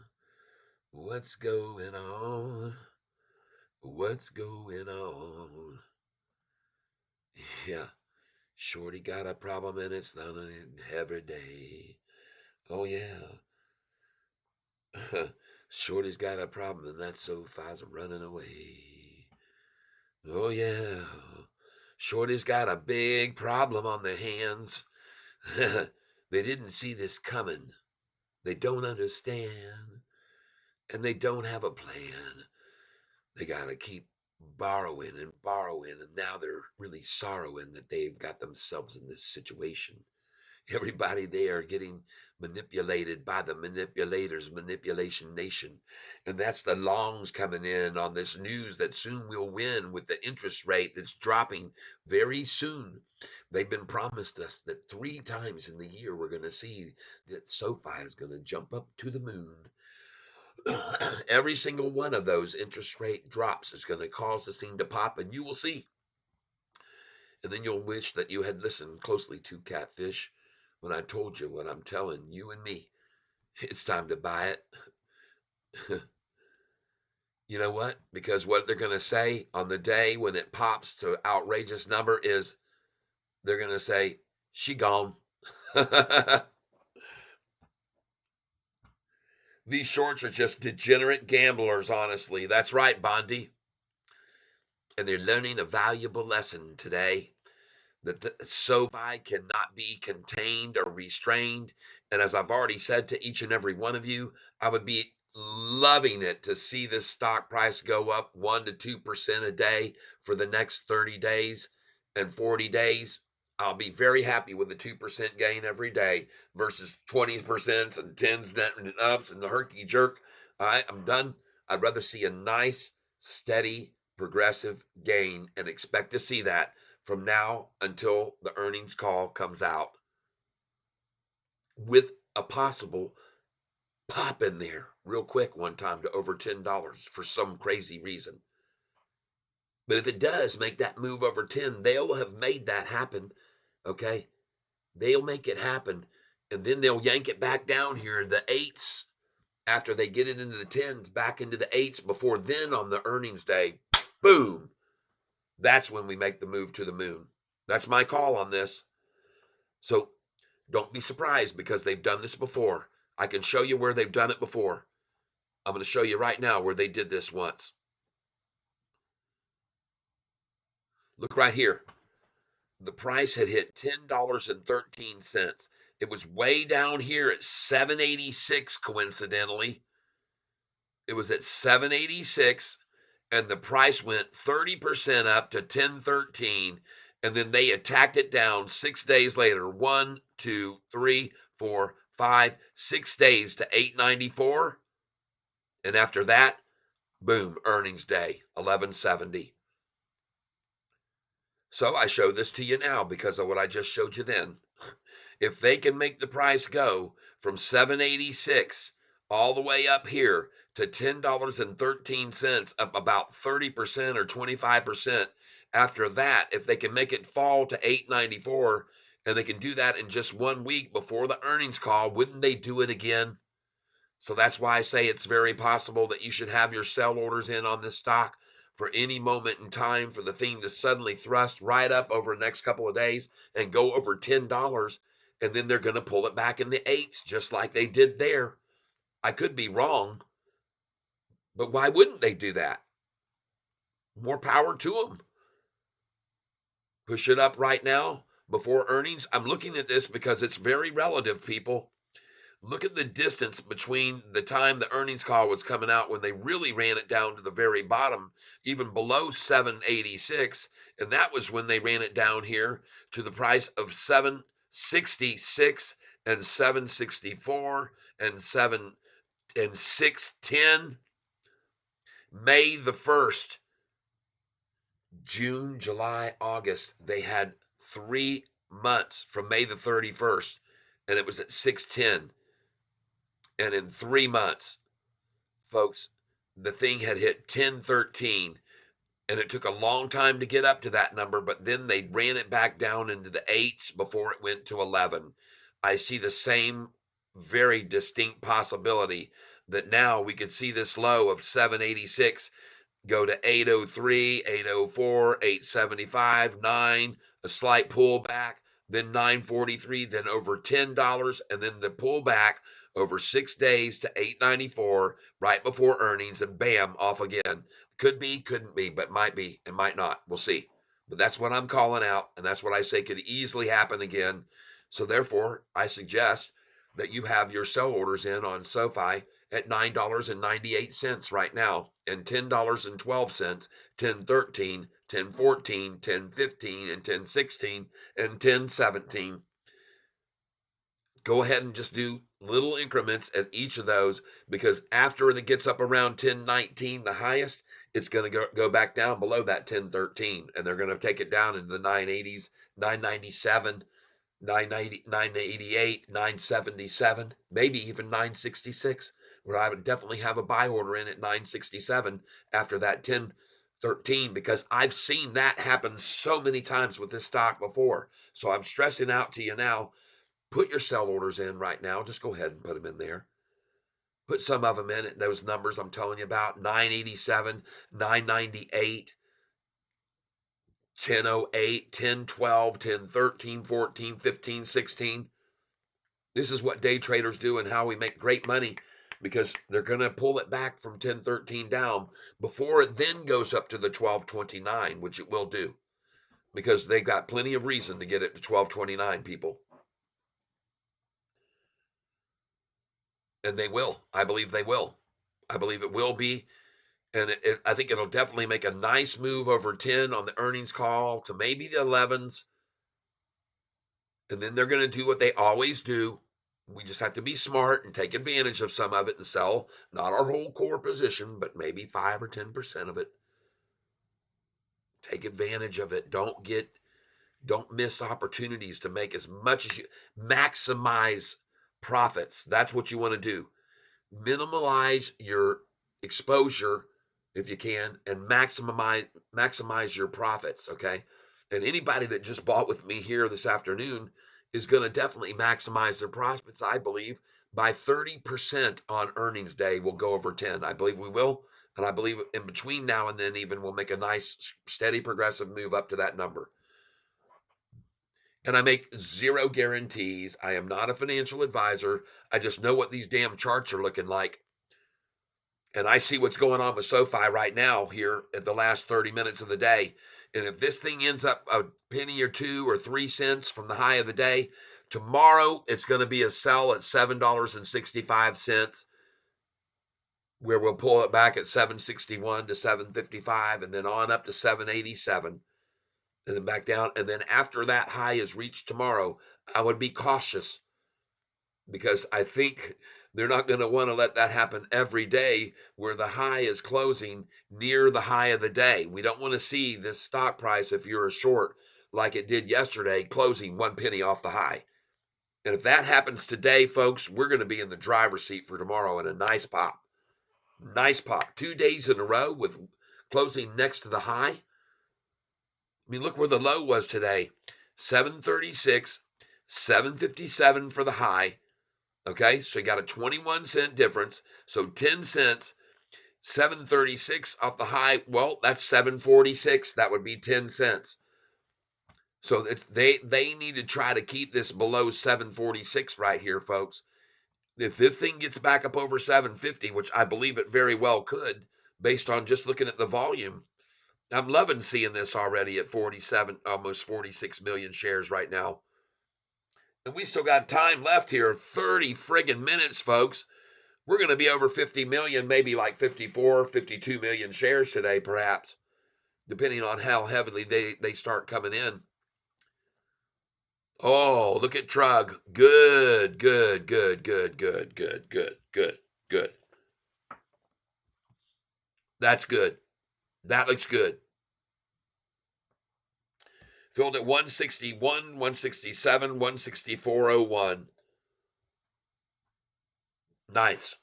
What's going on? What's going on? Yeah, Shorty got a problem and it's done it every day. Oh yeah. Shorty's got a problem and that's Sofi's running away. Oh yeah. Shorty's got a big problem on their hands. They didn't see this coming. They don't understand. And they don't have a plan. They got to keep borrowing and borrowing. And now they're really sorrowing that they've got themselves in this situation. Everybody there getting manipulated by the manipulators, manipulation nation. And that's the longs coming in on this news that soon we'll win with the interest rate that's dropping very soon. They've been promised us that 3 times in the year we're going to see that SoFi is going to jump up to the moon. Every single one of those interest rate drops is going to cause the scene to pop, and you will see. And then you'll wish that you had listened closely to Catfish when I told you what I'm telling you and me. It's time to buy it. You know what? Because what they're going to say on the day when it pops to outrageous number is they're going to say, she gone. These shorts are just degenerate gamblers, honestly. That's right, Bondi. And they're learning a valuable lesson today that the SoFi cannot be contained or restrained. And as I've already said to each and every one of you, I would be loving it to see this stock price go up 1 to 2% a day for the next 30 days and 40 days. I'll be very happy with the 2% gain every day versus 20% and tens and ups and the herky jerk. All right, I'm done. I'd rather see a nice, steady, progressive gain and expect to see that from now until the earnings call comes out with a possible pop in there real quick one time to over $10 for some crazy reason. But if it does make that move over 10, they'll have made that happen. Okay. They'll make it happen. And then they'll yank it back down here in the eights after they get it into the tens, back into the eights before then on the earnings day. Boom. That's when we make the move to the moon. That's my call on this. So don't be surprised because they've done this before. I can show you where they've done it before. I'm going to show you right now where they did this once. Look right here. The price had hit $10.13. It was way down here at 786 coincidentally. It was at 786 and the price went 30% up to 1013 and then they attacked it down 6 days later. 1, 2, 3, 4, 5, 6 days to 894. And after that, boom, earnings day, 1170. So I show this to you now because of what I just showed you then. If they can make the price go from 786 all the way up here to $10.13, up about 30% or 25%. After that, if they can make it fall to 894 and they can do that in just 1 week before the earnings call, wouldn't they do it again? So that's why I say it's very possible that you should have your sell orders in on this stock for any moment in time for the thing to suddenly thrust right up over the next couple of days and go over $10. And then they're going to pull it back in the eights, just like they did there. I could be wrong, but why wouldn't they do that? More power to them. Push it up right now before earnings. I'm looking at this because it's very relative, people. Look at the distance between the time the earnings call was coming out when they really ran it down to the very bottom, even below 786. And that was when they ran it down here to the price of 766 and 764 and 610. May the 1st, June, July, August, they had 3 months from May the 31st, and it was at 610. And in 3 months, folks, the thing had hit 1013, and it took a long time to get up to that number, but then they ran it back down into the eights before it went to 11. I see the same very distinct possibility that now we could see this low of 786 go to 803, 804, 875, 9, a slight pullback, then 943, then over $10, and then the pullback over 6 days to 894 right before earnings, and bam, off again. Could be, couldn't be, but might be and might not. We'll see. But that's what I'm calling out, and that's what I say could easily happen again. So therefore, I suggest that you have your sell orders in on SoFi at $9.98 right now, and $10.12, 10.13, 10.14, 10.15, and 10.16, and 10.17. Go ahead and just do little increments at each of those, because after it gets up around 10.19, the highest, it's going to go back down below that 10.13, and they're going to take it down into the 980s, 997, 990, 988, 977, maybe even 966, where I would definitely have a buy order in at 967 after that 1013, because I've seen that happen so many times with this stock before. So I'm stressing out to you now. Put your sell orders in right now. Just go ahead and put them in there. Put some of them in at those numbers I'm telling you about: 987, 998, 1008, 1012, 1013, 14, 15, 16. This is what day traders do and how we make great money, because they're going to pull it back from 1013 down before it then goes up to the 1229, which it will do, because they got plenty of reason to get it to 1229, people. And they will. I believe they will. I believe it will be. And I think it'll definitely make a nice move over 10 on the earnings call to maybe the 11s. And then they're going to do what they always do. We just have to be smart and take advantage of some of it and sell not our whole core position, but maybe 5 or 10% of it. Take advantage of it. Don't miss opportunities to make as much as you maximize profits. That's what you want to do. Minimize your exposure if you can, and maximize your profits, okay? And anybody that just bought with me here this afternoon is going to definitely maximize their profits, I believe, by 30% on earnings day. We'll go over 10. I believe we will. And I believe in between now and then, even we'll make a nice, steady, progressive move up to that number. And I make zero guarantees. I am not a financial advisor. I just know what these damn charts are looking like. And I see what's going on with SoFi right now here at the last 30 minutes of the day. And if this thing ends up a penny or 2 or 3 cents from the high of the day, tomorrow it's going to be a sell at $7.65, where we'll pull it back at 761 to 755, and then on up to 787, and then back down. And then after that high is reached tomorrow, I would be cautious, because I think they're not going to want to let that happen every day where the high is closing near the high of the day. We don't want to see this stock price, if you're a short, like it did yesterday, closing 1 penny off the high. And if that happens today, folks, we're going to be in the driver's seat for tomorrow in a nice pop. Nice pop. 2 days in a row with closing next to the high. I mean, look where the low was today: 736, 757 for the high. Okay, so you got a 21-cent difference. So 10 cents, 736 off the high. Well, that's 746. That would be 10 cents. So they need to try to keep this below 746 right here, folks. If this thing gets back up over 750, which I believe it very well could, based on just looking at the volume, I'm loving seeing this already at 47, almost 46 million shares right now. And we still got time left here, 30 friggin' minutes, folks. We're going to be over 50 million, maybe like 54, 52 million shares today, perhaps, depending on how heavily they start coming in. Oh, look at Trug. Good, good, good, good, good, good, good, good, good. That's good. That looks good. Filled at 161, 167, 164.01. Nice.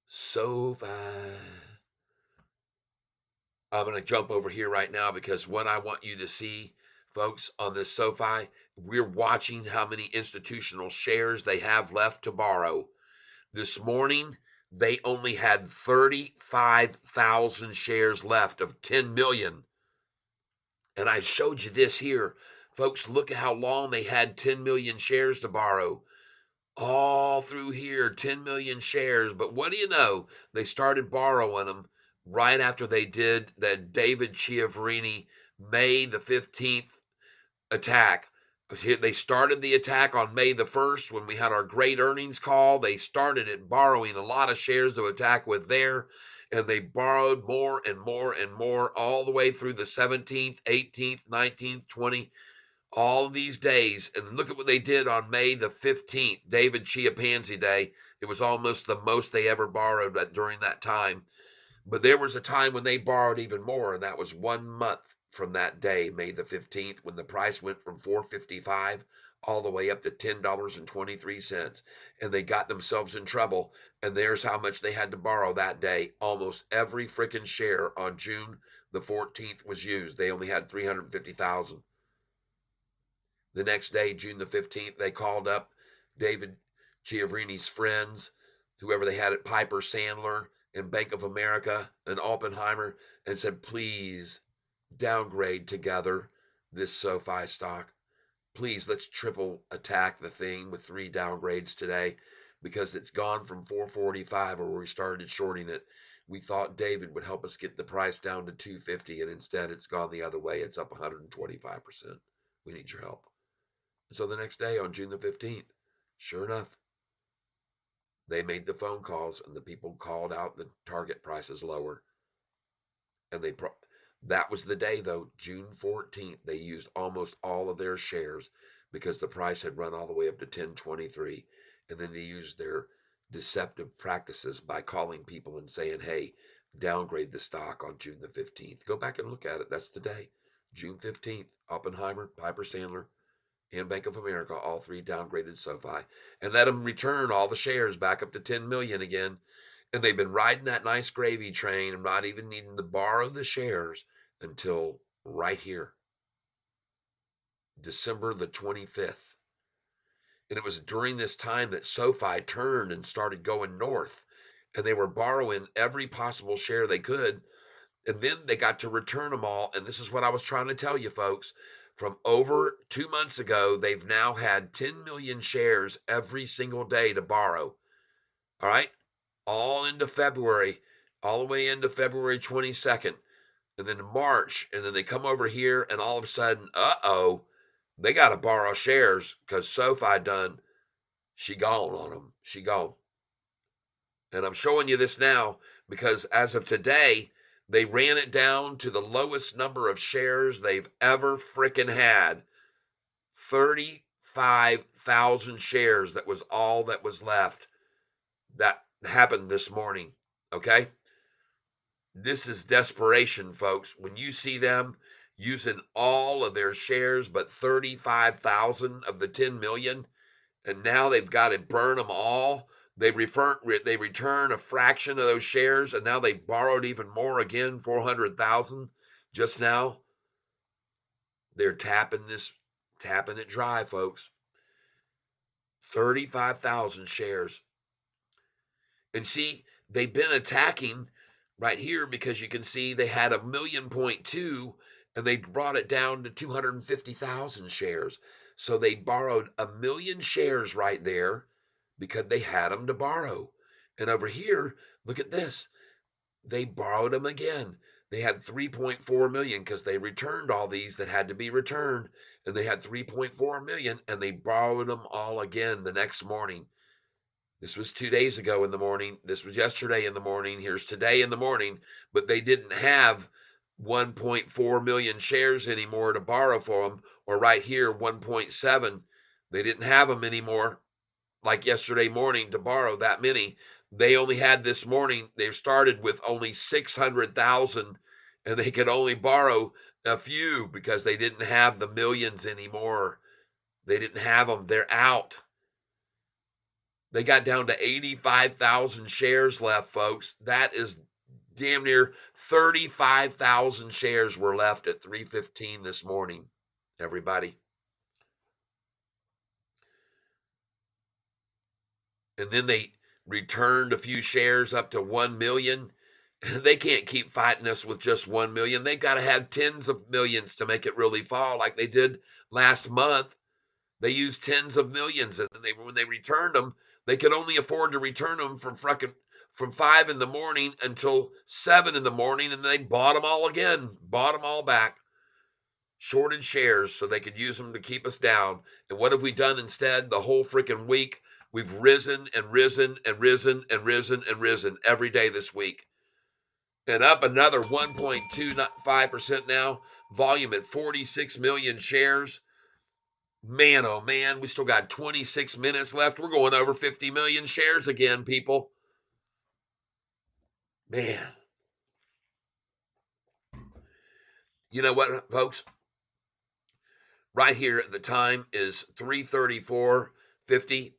SoFi. I'm going to jump over here right now, because what I want you to see folks, on this SoFi. We're watching how many institutional shares they have left to borrow. This morning, they only had 35,000 shares left of 10 million. And I showed you this here. Folks, look at how long they had 10 million shares to borrow. All through here, 10 million shares. But what do you know? They started borrowing them right after they did that David Chiaverini May the 15th attack. They started the attack on May the 1st when we had our great earnings call. They started it borrowing a lot of shares to attack with there, and they borrowed more and more and more all the way through the 17th, 18th, 19th, 20th, all these days. And look at what they did on May the 15th, David Chiapansy Day. It was almost the most they ever borrowed during that time. But there was a time when they borrowed even more, and that was 1 month from that day, May the 15th, when the price went from $4.55 all the way up to $10.23. And they got themselves in trouble. And there's how much they had to borrow that day. Almost every freaking share on June the 14th was used. They only had 350,000. The next day, June the 15th, they called up David Chiaverini's friends, whoever they had at Piper Sandler and Bank of America and Oppenheimer, and said, please downgrade together this SoFi stock. Please, let's triple attack the thing with 3 downgrades today because it's gone from 445 where we started shorting it. We thought David would help us get the price down to 250, and instead it's gone the other way. It's up 125%. We need your help. So the next day on June the 15th, sure enough, they made the phone calls and the people called out the target prices lower. And that was the day though, June 14th, they used almost all of their shares because the price had run all the way up to 1023. And then they used their deceptive practices by calling people and saying, hey, downgrade the stock on June the 15th. Go back and look at it. That's the day. June 15th, Oppenheimer, Piper Sandler, and Bank of America, all 3 downgraded SoFi, and let them return all the shares back up to 10 million again. And they've been riding that nice gravy train and not even needing to borrow the shares until right here, December the 25th. And it was during this time that SoFi turned and started going north. And they were borrowing every possible share they could. And then they got to return them all. And this is what I was trying to tell you, folks. From over 2 months ago, they've now had 10 million shares every single day to borrow. All right. All into February, all the way into February 22nd, and then March. And then they come over here, and all of a sudden, they got to borrow shares because SoFi done. She gone on them. She gone. And I'm showing you this now because as of today, they ran it down to the lowest number of shares they've ever frickin' had. 35,000 shares. That was all that was left. That happened this morning. Okay? This is desperation, folks. When you see them using all of their shares, but 35,000 of the 10 million, and now they've got to burn them all. They return a fraction of those shares, and now they borrowed even more again, 400,000 just now. They're tapping it dry, folks. 35,000 shares. And see, they've been attacking right here because you can see they had 1.2 million and they brought it down to 250,000 shares. So they borrowed 1 million shares right there because they had them to borrow. And over here, look at this. They borrowed them again. They had 3.4 million because they returned all these that had to be returned. And they had 3.4 million and they borrowed them all again the next morning. This was 2 days ago in the morning. This was yesterday in the morning. Here's today in the morning. But they didn't have 1.4 million shares anymore to borrow for them. Or right here, 1.7. They didn't have them anymore like yesterday morning to borrow that many. They only had this morning, they started with only 600,000 and they could only borrow a few because they didn't have the millions anymore. They didn't have them. They're out. They got down to 85,000 shares left, folks. That is damn near 35,000 shares were left at 3:15 this morning. everybody. And then they returned a few shares up to 1 million. They can't keep fighting us with just 1 million. They've got to have tens of millions to make it really fall like they did last month. They used tens of millions, and when they returned them, they could only afford to return them from 5 in the morning until 7 in the morning, and they bought them all again, bought them all back, shorted shares so they could use them to keep us down. And what have we done instead? The whole freaking week, we've risen and risen and risen and risen and risen every day this week, and up another 1.25% now. Volume at 46 million shares. Man, oh man, we still got 26 minutes left. We're going over 50 million shares again, people. Man. You know what, folks? Right here at the time is 3:34:50.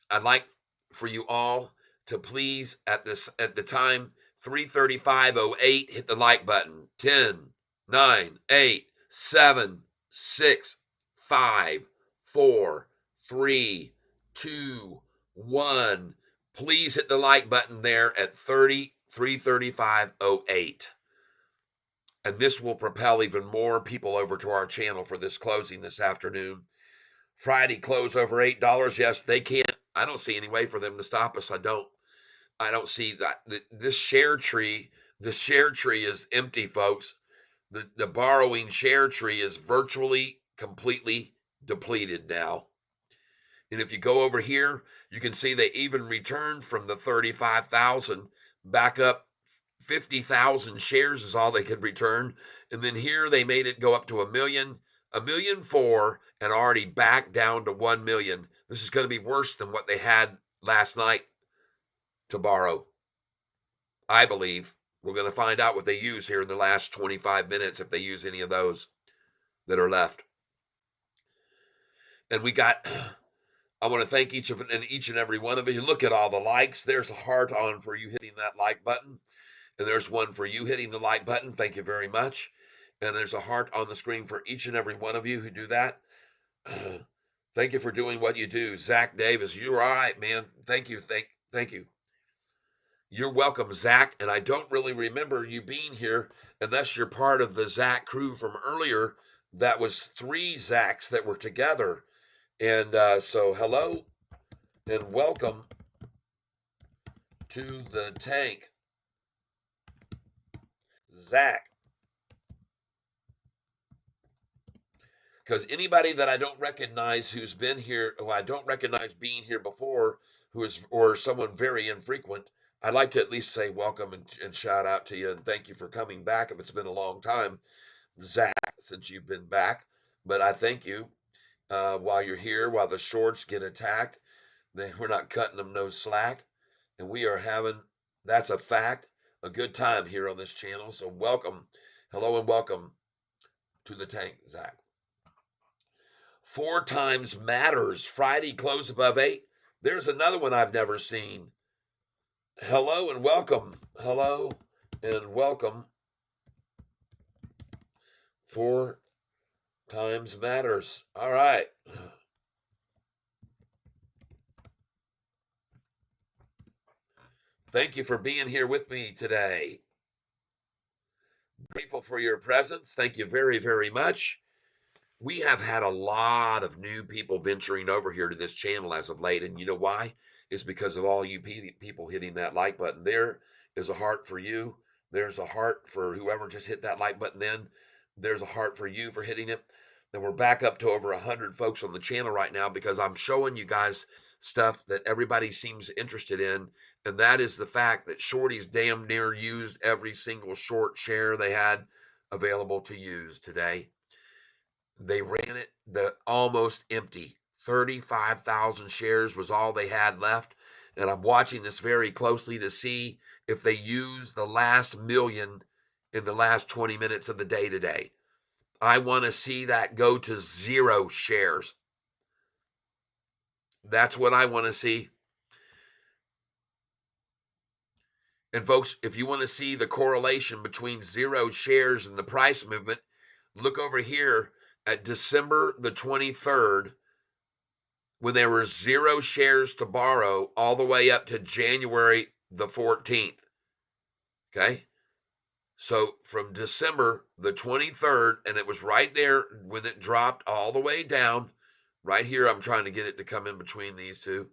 I'd like for you all to please at the time 3:35:08 hit the like button. 10, 9, 8, 7, 6, 5, 4, 3, 2, 1. Please hit the like button there at 3:35:08. And this will propel even more people over to our channel for this closing this afternoon. Friday close over $8. Yes, they can't. I don't see any way for them to stop us. I don't see that. This share tree, the share tree is empty, folks. The borrowing share tree is virtually completely depleted now. And if you go over here, you can see they even returned from the 35,000 back up. 50,000 shares is all they could return. And then here they made it go up to a million 4, and already back down to 1 million. This is going to be worse than what they had last night to borrow. I believe we're going to find out what they use here in the last 25 minutes, if they use any of those that are left. And we got, I want to thank each and every one of you. Look at all the likes. There's a heart on for you hitting that like button. And there's one for you hitting the like button. Thank you very much. And there's a heart on the screen for each and every one of you who do that. Thank you for doing what you do. Zach Davis, you're all right, man. Thank you. Thank you. You're welcome, Zach. And I don't really remember you being here unless you're part of the Zach crew from earlier. That was 3 Zachs that were together. And so hello and welcome to the tank, Zach. Because anybody that I don't recognize who's been here, who I don't recognize being here before, who is or someone very infrequent, I'd like to at least say welcome and shout out to you and thank you for coming back. If it's been a long time, Zach, since you've been back, but I thank you while you're here, while the shorts get attacked. We're not cutting them no slack, and we are having, that's a fact, a good time here on this channel. So welcome, hello, and welcome to the tank, Zach. 4 times matters. Friday close above 8. There's another one I've never seen. Hello and welcome. Hello and welcome. 4 times matters. All right. Thank you for being here with me today. Grateful for your presence. Thank you very, very much. We have had a lot of new people venturing over here to this channel as of late. And you know why? It's because of all you people hitting that like button. There is a heart for you. There's a heart for whoever just hit that like button then. There's a heart for you for hitting it. And we're back up to over 100 folks on the channel right now because I'm showing you guys stuff that everybody seems interested in. And that is the fact that Shorty's damn near used every single short share they had available to use today. They ran it the almost empty. 35,000 shares was all they had left. And I'm watching this very closely to see if they use the last million in the last 20 minutes of the day today. I want to see that go to 0 shares. That's what I want to see. And folks, if you want to see the correlation between 0 shares and the price movement, look over here at December the 23rd, when there were 0 shares to borrow, all the way up to January the 14th. Okay. So from December the 23rd, and it was right there when it dropped all the way down. Right here, I'm trying to get it to come in between these two.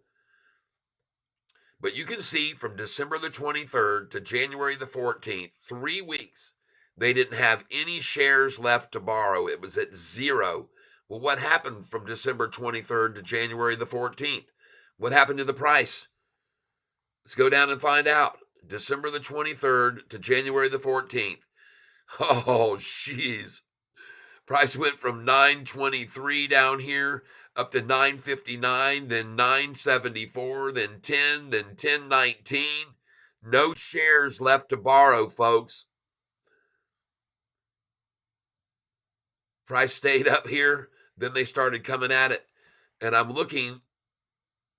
But you can see from December the 23rd to January the 14th, 3 weeks, they didn't have any shares left to borrow. It was at 0. Well, what happened from December 23rd to January the 14th? What happened to the price? Let's go down and find out. December the 23rd to January the 14th. Oh, jeez. Price went from 923 down here up to 959, then 974, then 10, then 1019. No shares left to borrow, folks. Price stayed up here, then they started coming at it. And I'm looking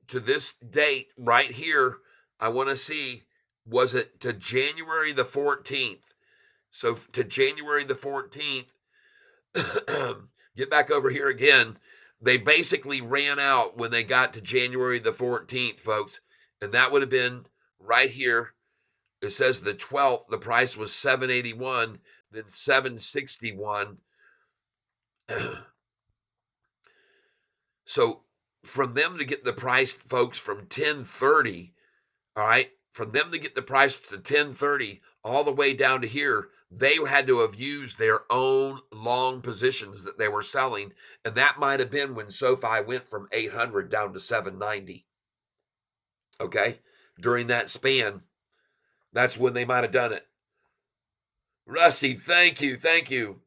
to this date right here. I want to see, was it to January the 14th? So to January the 14th, get back over here again. They basically ran out when they got to January the 14th, folks. And that would have been right here. It says the 12th, the price was 781, then 761. So from them to get the price, folks, from 1030, all right, from them to get the price to 1030 all the way down to here, they had to have used their own long positions that they were selling. And that might have been when SoFi went from 800 down to 790. Okay. During that span, that's when they might have done it. Rusty, thank you. Thank you.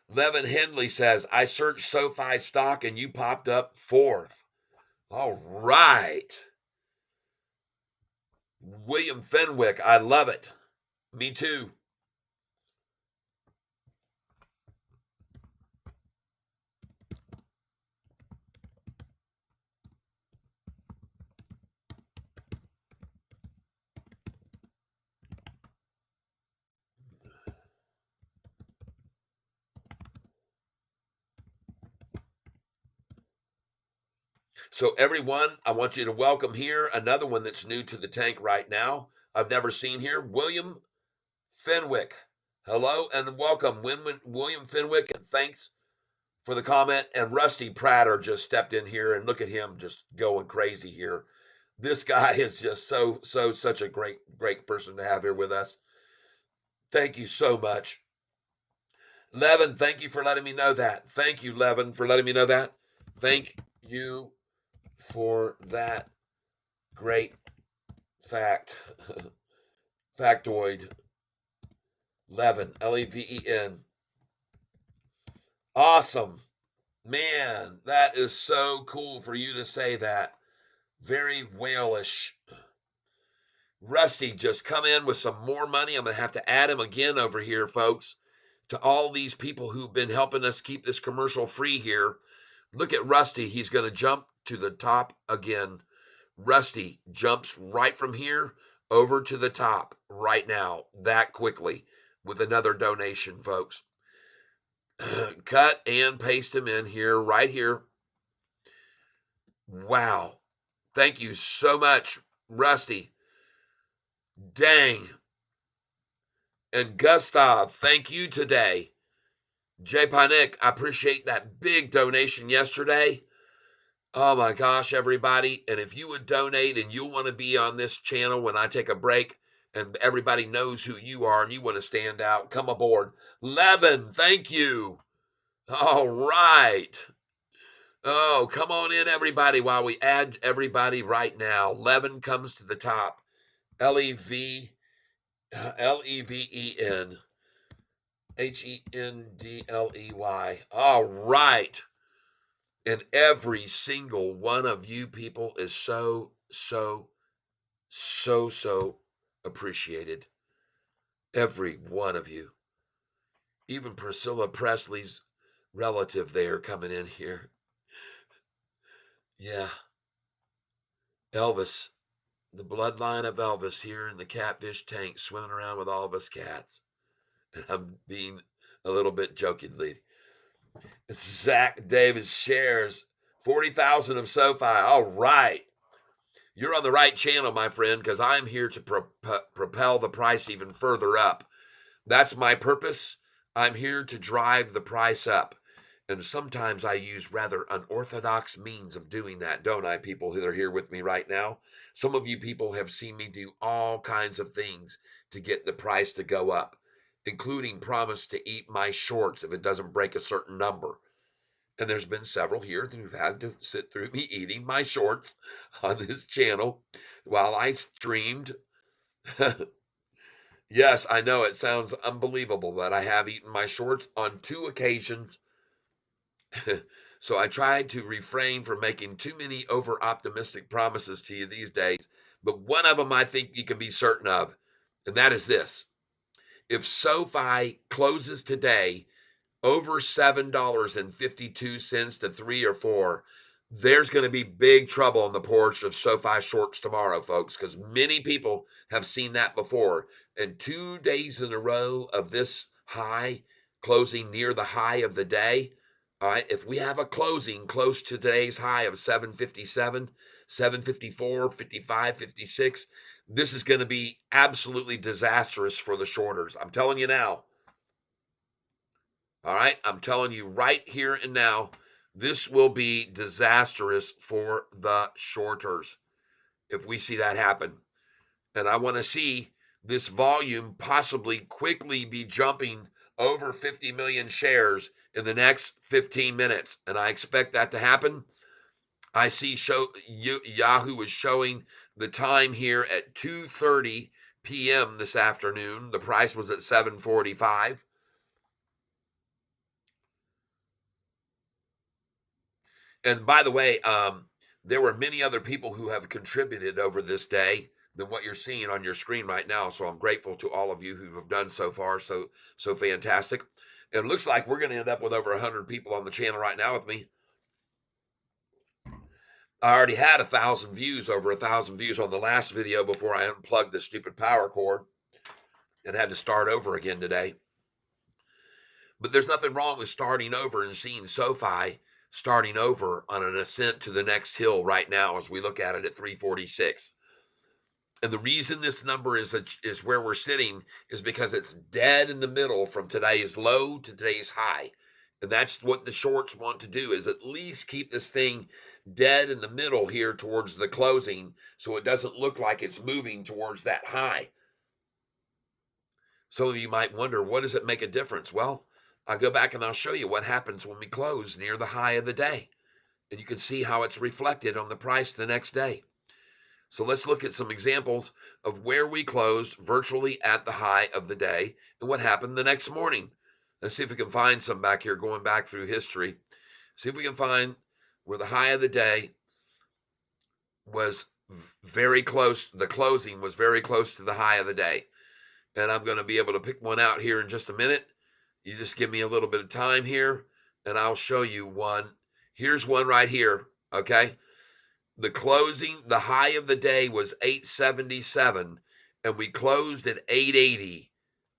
Levin Hendley says, I searched SoFi stock and you popped up 4th. All right. William Fenwick, I love it. Me too. So, everyone, I want you to welcome here another one that's new to the tank right now. I've never seen here, William Fenwick. Hello and welcome, William Fenwick, and thanks for the comment. And Rusty Prater just stepped in here, and look at him just going crazy here. This guy is just such a great person to have here with us. Thank you so much. Levin, thank you for letting me know that. Thank you, Levin, for letting me know that. Thank you for that great fact. Factoid. Levin, Leven. Awesome. Man, that is so cool for you to say that. Very whalish. Rusty just come in with some more money. I'm going to have to add him again over here, folks, to all these people who've been helping us keep this commercial free here. Look at Rusty. He's going to jump to the top again. Rusty jumps right from here over to the top right now, that quickly, with another donation, folks. Cut and paste him in here, right here. Wow. Thank you so much, Rusty. Dang. And Gustav, thank you today. Jay Panik, I appreciate that big donation yesterday. Oh my gosh, everybody. And if you would donate and you want to be on this channel when I take a break and everybody knows who you are and you want to stand out, come aboard. Levin, thank you. All right. Oh, come on in, everybody, while we add everybody right now. Levin comes to the top. Leven. Hendley. All right. And every single one of you people is so appreciated. Every one of you. Even Priscilla Presley's relative there coming in here. Yeah. Elvis. The bloodline of Elvis here in the Catfish tank swimming around with all of us cats. I'm being a little bit jokingly. Zach Davis shares 40,000 of SoFi. All right. You're on the right channel, my friend, because I'm here to propel the price even further up. That's my purpose. I'm here to drive the price up. And sometimes I use rather unorthodox means of doing that, don't I, people who are here with me right now? Some of you people have seen me do all kinds of things to get the price to go up, including promise to eat my shorts if it doesn't break a certain number. And there's been several here who've had to sit through me eating my shorts on this channel while I streamed. Yes, I know it sounds unbelievable that I have eaten my shorts on 2 occasions. So I tried to refrain from making too many over optimistic promises to you these days. But one of them I think you can be certain of, and that is this. If SoFi closes today over $7.52 to 3 or 4, there's going to be big trouble on the porch of SoFi shorts tomorrow, folks, because many people have seen that before. And 2 days in a row of this high closing near the high of the day. All right, if we have a closing close to today's high of 757, 754, 55, 56, this is going to be absolutely disastrous for the shorters. I'm telling you now. All right, I'm telling you right here and now, this will be disastrous for the shorters if we see that happen. And I want to see this volume possibly quickly be jumping over 50 million shares in the next 15 minutes. And I expect that to happen. I see Yahoo is showing the time here at 2:30 p.m. this afternoon. The price was at 7:45. And by the way, there were many other people who have contributed over this day than what you're seeing on your screen right now. So I'm grateful to all of you who have done so far. So fantastic. It looks like we're going to end up with over 100 people on the channel right now with me. I already had 1,000 views, over 1,000 views on the last video before I unplugged the stupid power cord and had to start over again today. But there's nothing wrong with starting over and seeing SoFi starting over on an ascent to the next hill right now as we look at it at 346. And the reason this number is where we're sitting is because it's dead in the middle from today's low to today's high. And that's what the shorts want to do, is at least keep this thing dead in the middle here towards the closing so it doesn't look like it's moving towards that high. So you might wonder, what does it make a difference? Well, I'll go back and I'll show you what happens when we close near the high of the day. And you can see how it's reflected on the price the next day. So let's look at some examples of where we closed virtually at the high of the day and what happened the next morning. Let's see if we can find some back here, going back through history. See if we can find where the high of the day was very close. The closing was very close to the high of the day. And I'm going to be able to pick one out here in just a minute. You just give me a little bit of time here, and I'll show you one. Here's one right here, okay? The closing, the high of the day was 877, and we closed at 880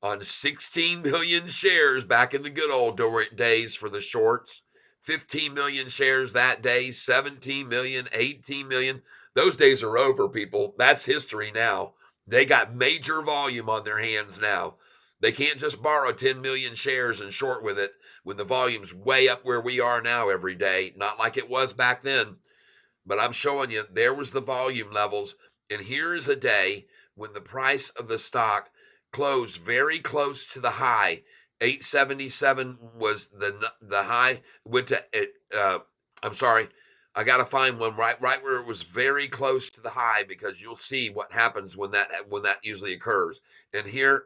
on 16 million shares back in the good old days for the shorts. 15 million shares that day, 17 million, 18 million. Those days are over, people. That's history now. They got major volume on their hands now. They can't just borrow 10 million shares and short with it when the volume's way up where we are now every day. Not like it was back then. But I'm showing you, there was the volume levels. And here is a day when the price of the stock closed very close to the high. 877 was the high. Went to I'm sorry, I got to find one right where it was very close to the high, because you'll see what happens when that usually occurs. And here,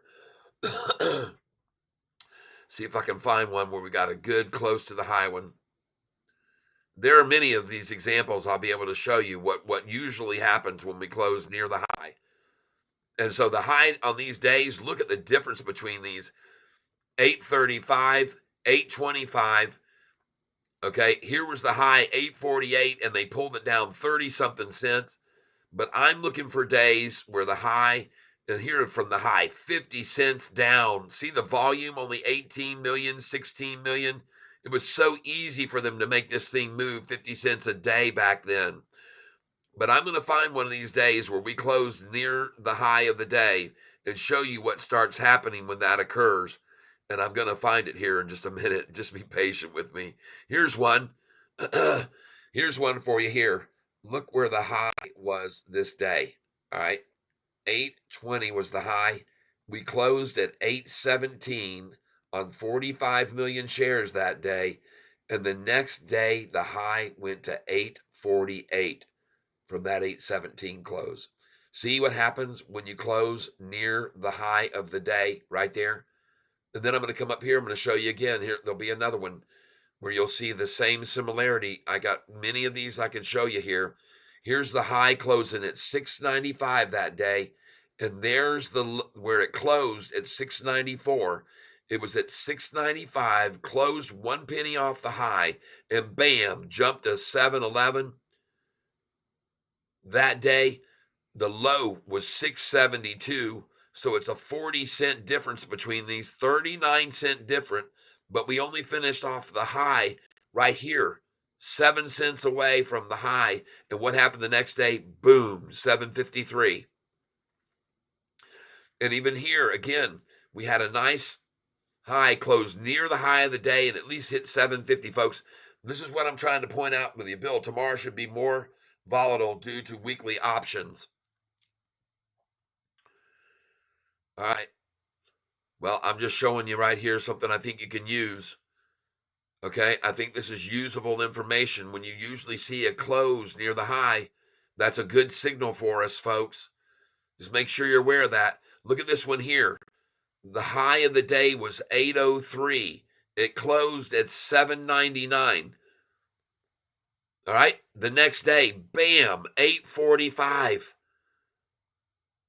see if I can find one where we got a good close to the high one. There are many of these examples. I'll be able to show you what usually happens when we close near the high. And so the high on these days, look at the difference between these. 835, 825. Okay, here was the high, 848, and they pulled it down 30 something cents. But I'm looking for days where the high And here from the high, 50 cents down. See the volume, only 18 million, 16 million. It was so easy for them to make this thing move 50 cents a day back then. But I'm going to find one of these days where we close near the high of the day and show you what starts happening when that occurs. And I'm going to find it here in just a minute. Just be patient with me. Here's one. Here's one for you here. Look where the high was this day. All right. 820 was the high. We closed at 817 on 45 million shares that day. And the next day, the high went to 848 from that 817 close. See what happens when you close near the high of the day right there? And then I'm going to come up here. I'm going to show you again. Here, there'll be another one where you'll see the same similarity. I got many of these I can show you here. Here's the high closing at 695 that day. And there's the where it closed at 694. It was at 695, closed 1 penny off the high, and bam, jumped to 711. That day, the low was 672. So it's a 40-cent difference between these, 39-cent different, but we only finished off the high right here, 7 cents away from the high. And what happened the next day? Boom, 753. And even here, again, we had a nice high close near the high of the day and at least hit 750, folks. This is what I'm trying to point out with you, Bill. Tomorrow should be more volatile due to weekly options. All right. Well, I'm just showing you right here something I think you can use. Okay. I think this is usable information. When you usually see a close near the high, that's a good signal for us, folks. Just make sure you're aware of that. Look at this one here. The high of the day was 803. It closed at 799. All right. The next day, bam, 845.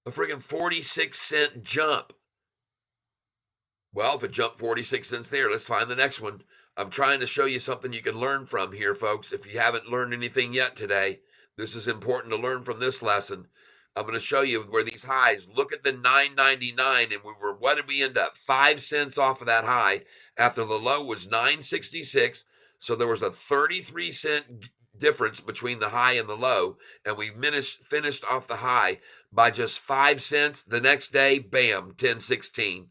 A friggin' 46-cent jump. Well, if it jumped 46 cents there, let's find the next one. I'm trying to show you something you can learn from here, folks. If you haven't learned anything yet today, this is important to learn from this lesson. I'm going to show you where these highs, look at the 9.99, and what did we end up? 5 cents off of that high after the low was 9.66. So there was a 33-cent difference between the high and the low, and we finished off the high by just 5 cents. The next day, bam, 10.16.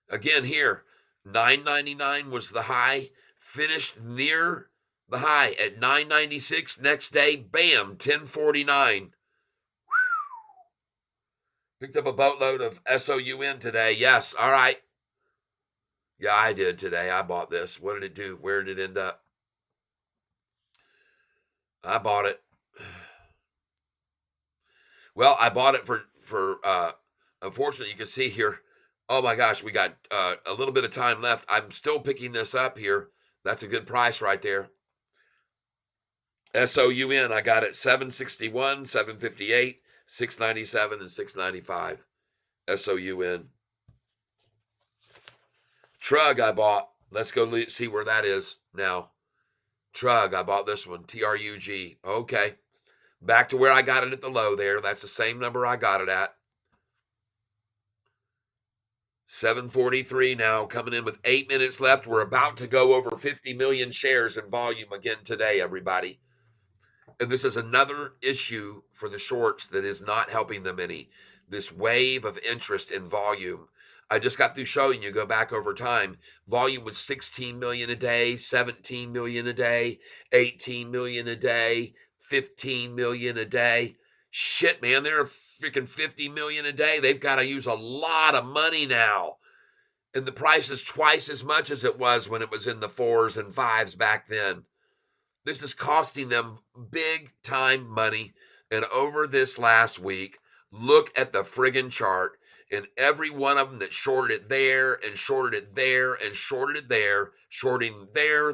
Again here, 9.99 was the high, finished near the high at 9.96. Next day, bam, 10.49. Picked up a boatload of SOUN today. Yes, all right. Yeah, I did today. I bought this. What did it do? Where did it end up? I bought it. Well, I bought it for unfortunately, you can see here. Oh my gosh, we got a little bit of time left. I'm still picking this up here. That's a good price right there. SOUN, I got it 761, 758, 697, and 695. SOUN. Trug, I bought. Let's go see where that is now. Trug, I bought this one. TRUG. Okay. Back to where I got it at the low there. That's the same number I got it at. 743 now, coming in with 8 minutes left. We're about to go over 50 million shares in volume again today, everybody. And this is another issue for the shorts that is not helping them any. This wave of interest in volume. I just got through showing you, go back over time. Volume was 16 million a day, 17 million a day, 18 million a day, 15 million a day. Shit, man, they're freaking 50 million a day. They've got to use a lot of money now. And the price is twice as much as it was when it was in the 4s and 5s back then. This is costing them big time money. And over this last week, look at the friggin' chart. And every one of them that shorted it there and shorted it there and shorted it there, shorting there,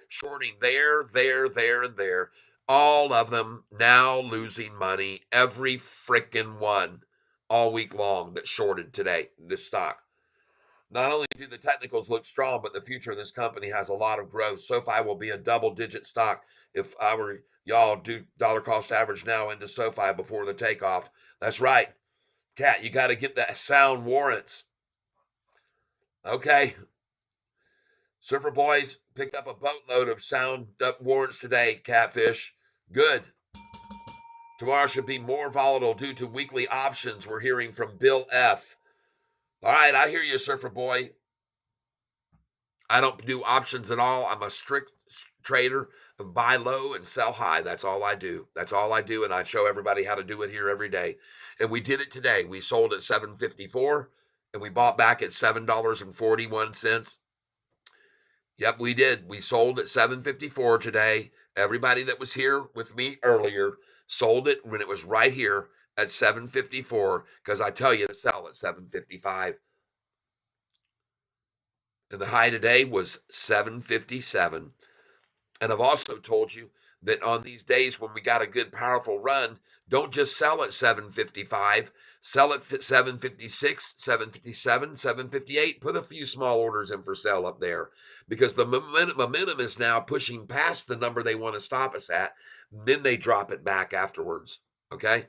shorting there, and there. All of them now losing money. Every frickin' one all week long that shorted today, this stock. Not only do the technicals look strong, but the future of this company has a lot of growth. SoFi will be a double-digit stock. If I were y'all, do dollar cost average now into SoFi before the takeoff. That's right, Cat. You got to get that sound warrants. Okay, Surfer Boys picked up a boatload of sound up warrants today. Catfish, good. Tomorrow should be more volatile due to weekly options. We're hearing from Bill F. All right, I hear you, Surfer Boy. I don't do options at all. I'm a strict trader of buy low and sell high. That's all I do. That's all I do, and I show everybody how to do it here every day. And we did it today. We sold at 754, and we bought back at $7.41. Yep, we did. We sold at 754 today. Everybody that was here with me earlier sold it when it was right here at 754 because I tell you to sell at 755. And the high today was 757. And I've also told you that on these days when we got a good, powerful run, don't just sell at 755. Sell at 756, 757, 758. Put a few small orders in for sale up there because the momentum is now pushing past the number they want to stop us at. Then they drop it back afterwards. Okay.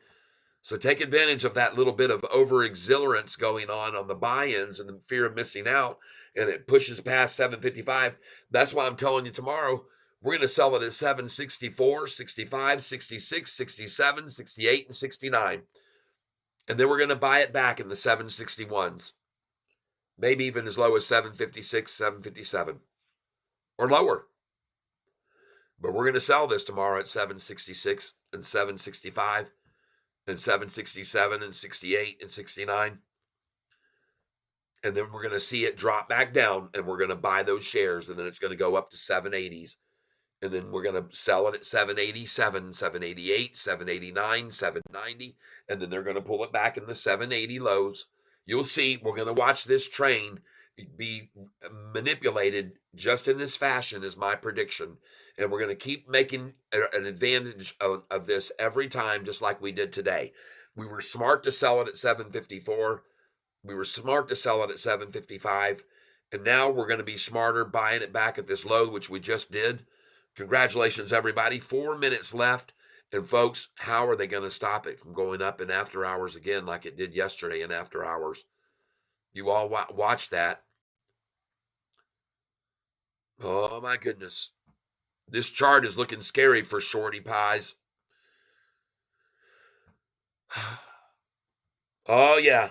So take advantage of that little bit of over exhilarance going on the buy-ins and the fear of missing out, and it pushes past 755. That's why I'm telling you tomorrow, we're going to sell it at 764, 65, 66, 67, 68, and 69. And then we're going to buy it back in the 761s, maybe even as low as 756, 757, or lower. But we're going to sell this tomorrow at 766 and 765 and 767 and 68 and 69. And then we're going to see it drop back down and we're going to buy those shares and then it's going to go up to 780s. And then we're going to sell it at 787, 788, 789, 790. And then they're going to pull it back in the 780 lows. You'll see, we're going to watch this train be manipulated just in this fashion is my prediction. And we're going to keep making an advantage of this every time, just like we did today. We were smart to sell it at 754. We were smart to sell it at 755. And now we're going to be smarter buying it back at this low, which we just did. Congratulations, everybody. 4 minutes left. And folks, how are they going to stop it from going up in after hours again like it did yesterday in after hours? You all watch that. Oh, my goodness. This chart is looking scary for shorty pies. Oh, yeah.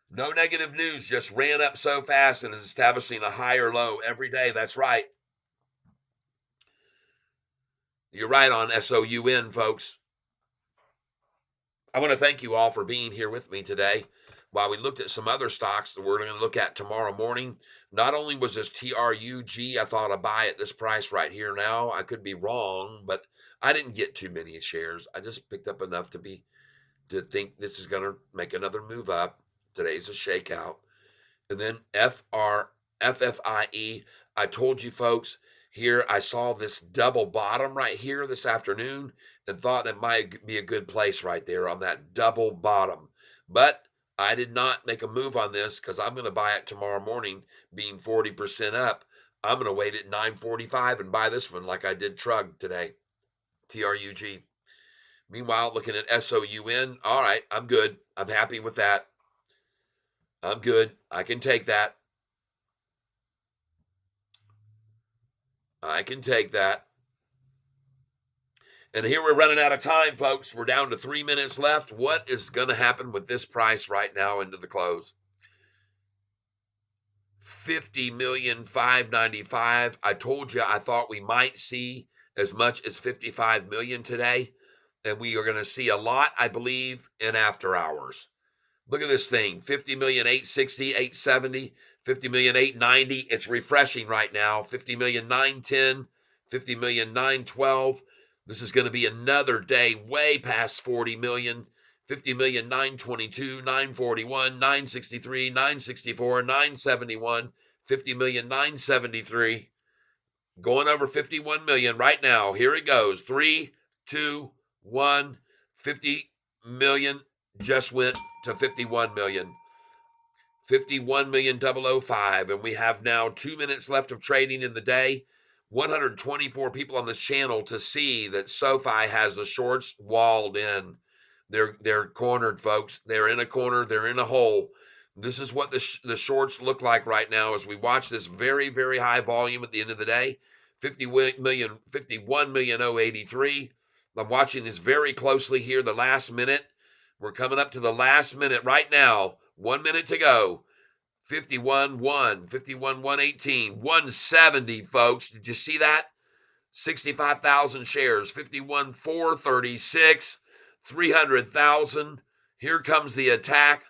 No negative news, just ran up so fast and is establishing a higher low every day. That's right. You're right on SOUN, folks. I want to thank you all for being here with me today. While we looked at some other stocks that we're going to look at tomorrow morning, not only was this TRUG, I thought I'd buy at this price right here now. I could be wrong, but I didn't get too many shares. I just picked up enough to think this is going to make another move up. Today's a shakeout. And then FFIE, I told you folks, here I saw this double bottom right here this afternoon and thought it might be a good place right there on that double bottom. But I did not make a move on this because I'm going to buy it tomorrow morning being 40% up. I'm going to wait at 9:45 and buy this one like I did TRUG today, TRUG. Meanwhile, looking at SOUN, all right, I'm good. I'm happy with that. I'm good. I can take that. I can take that. And here we're running out of time, folks. We're down to 3 minutes left. What is going to happen with this price right now into the close? 50,595,000. I told you I thought we might see as much as 55 million today. And we are going to see a lot, I believe, in after hours. Look at this thing, 50,860,000, 870, 50,890,000. It's refreshing right now. 50,910,000, 50,912,000. This is going to be another day way past 40 million. 50,922,000, 941, 963, 964, 971, 50,973,000. Going over 51 million right now. Here it goes. 3, 2, 1, 50 million just went to 51 million. 51,000,005, and we have now 2 minutes left of trading in the day. 124 people on this channel to see that SoFi has the shorts walled in. They're cornered, folks. They're in a corner. They're in a hole. This is what the shorts look like right now as we watch this very, very high volume at the end of the day. 50 million, 51,083. I'm watching this very closely here. The last minute. We're coming up to the last minute right now. 1 minute to go. 51 1, 51 118, 170, folks. Did you see that? 65,000 shares, 51 436, 300,000. Here comes the attack.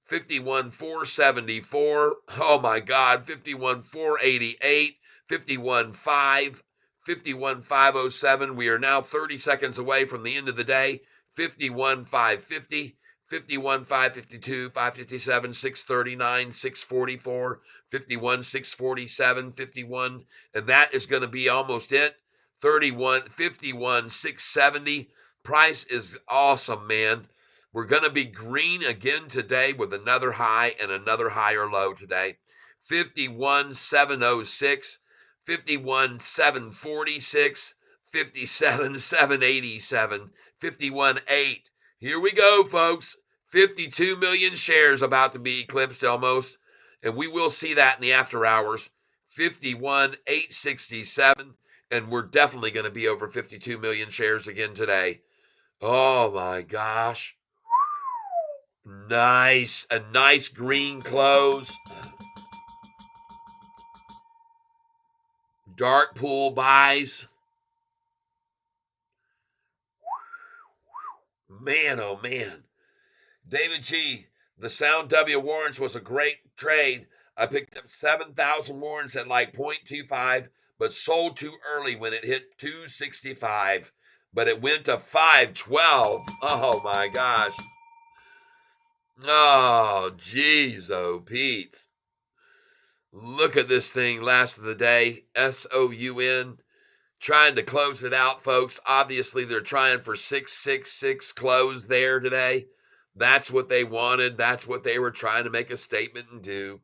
51 474. Oh my God. 51 488, 51 5, 51 507. We are now 30 seconds away from the end of the day. 51 550. 51 552, 557, 639, 644, 51 647, 51, and that is going to be almost it. 31 51 670. Price is awesome, man. We're going to be green again today with another high and another higher low today. 51 706, 51 746, 57 787, 51 8. Here we go, folks. 52 million shares about to be eclipsed almost, and we will see that in the after hours. 51 867, and we're definitely going to be over 52 million shares again today. Oh my gosh. Nice. A nice green close. Dark pool buys. Man, oh man. David G., the Sound W warrants was a great trade. I picked up 7,000 warrants at like 0.25, but sold too early when it hit 265. But it went to 512. Oh my gosh. Oh, jeez, oh, Pete. Look at this thing last of the day. SOUN. Trying to close it out, folks. Obviously, they're trying for 666 close there today. That's what they wanted. That's what they were trying to make a statement and do.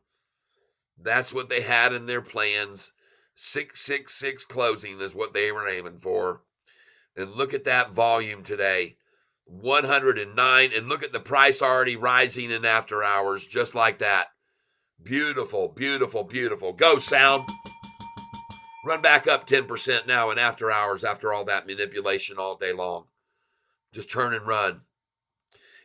That's what they had in their plans. 666 closing is what they were aiming for. And look at that volume today. 109. And look at the price already rising in after hours, just like that. Beautiful, beautiful, beautiful. Go, Sound. Run back up 10% now in after hours after all that manipulation all day long. Just turn and run.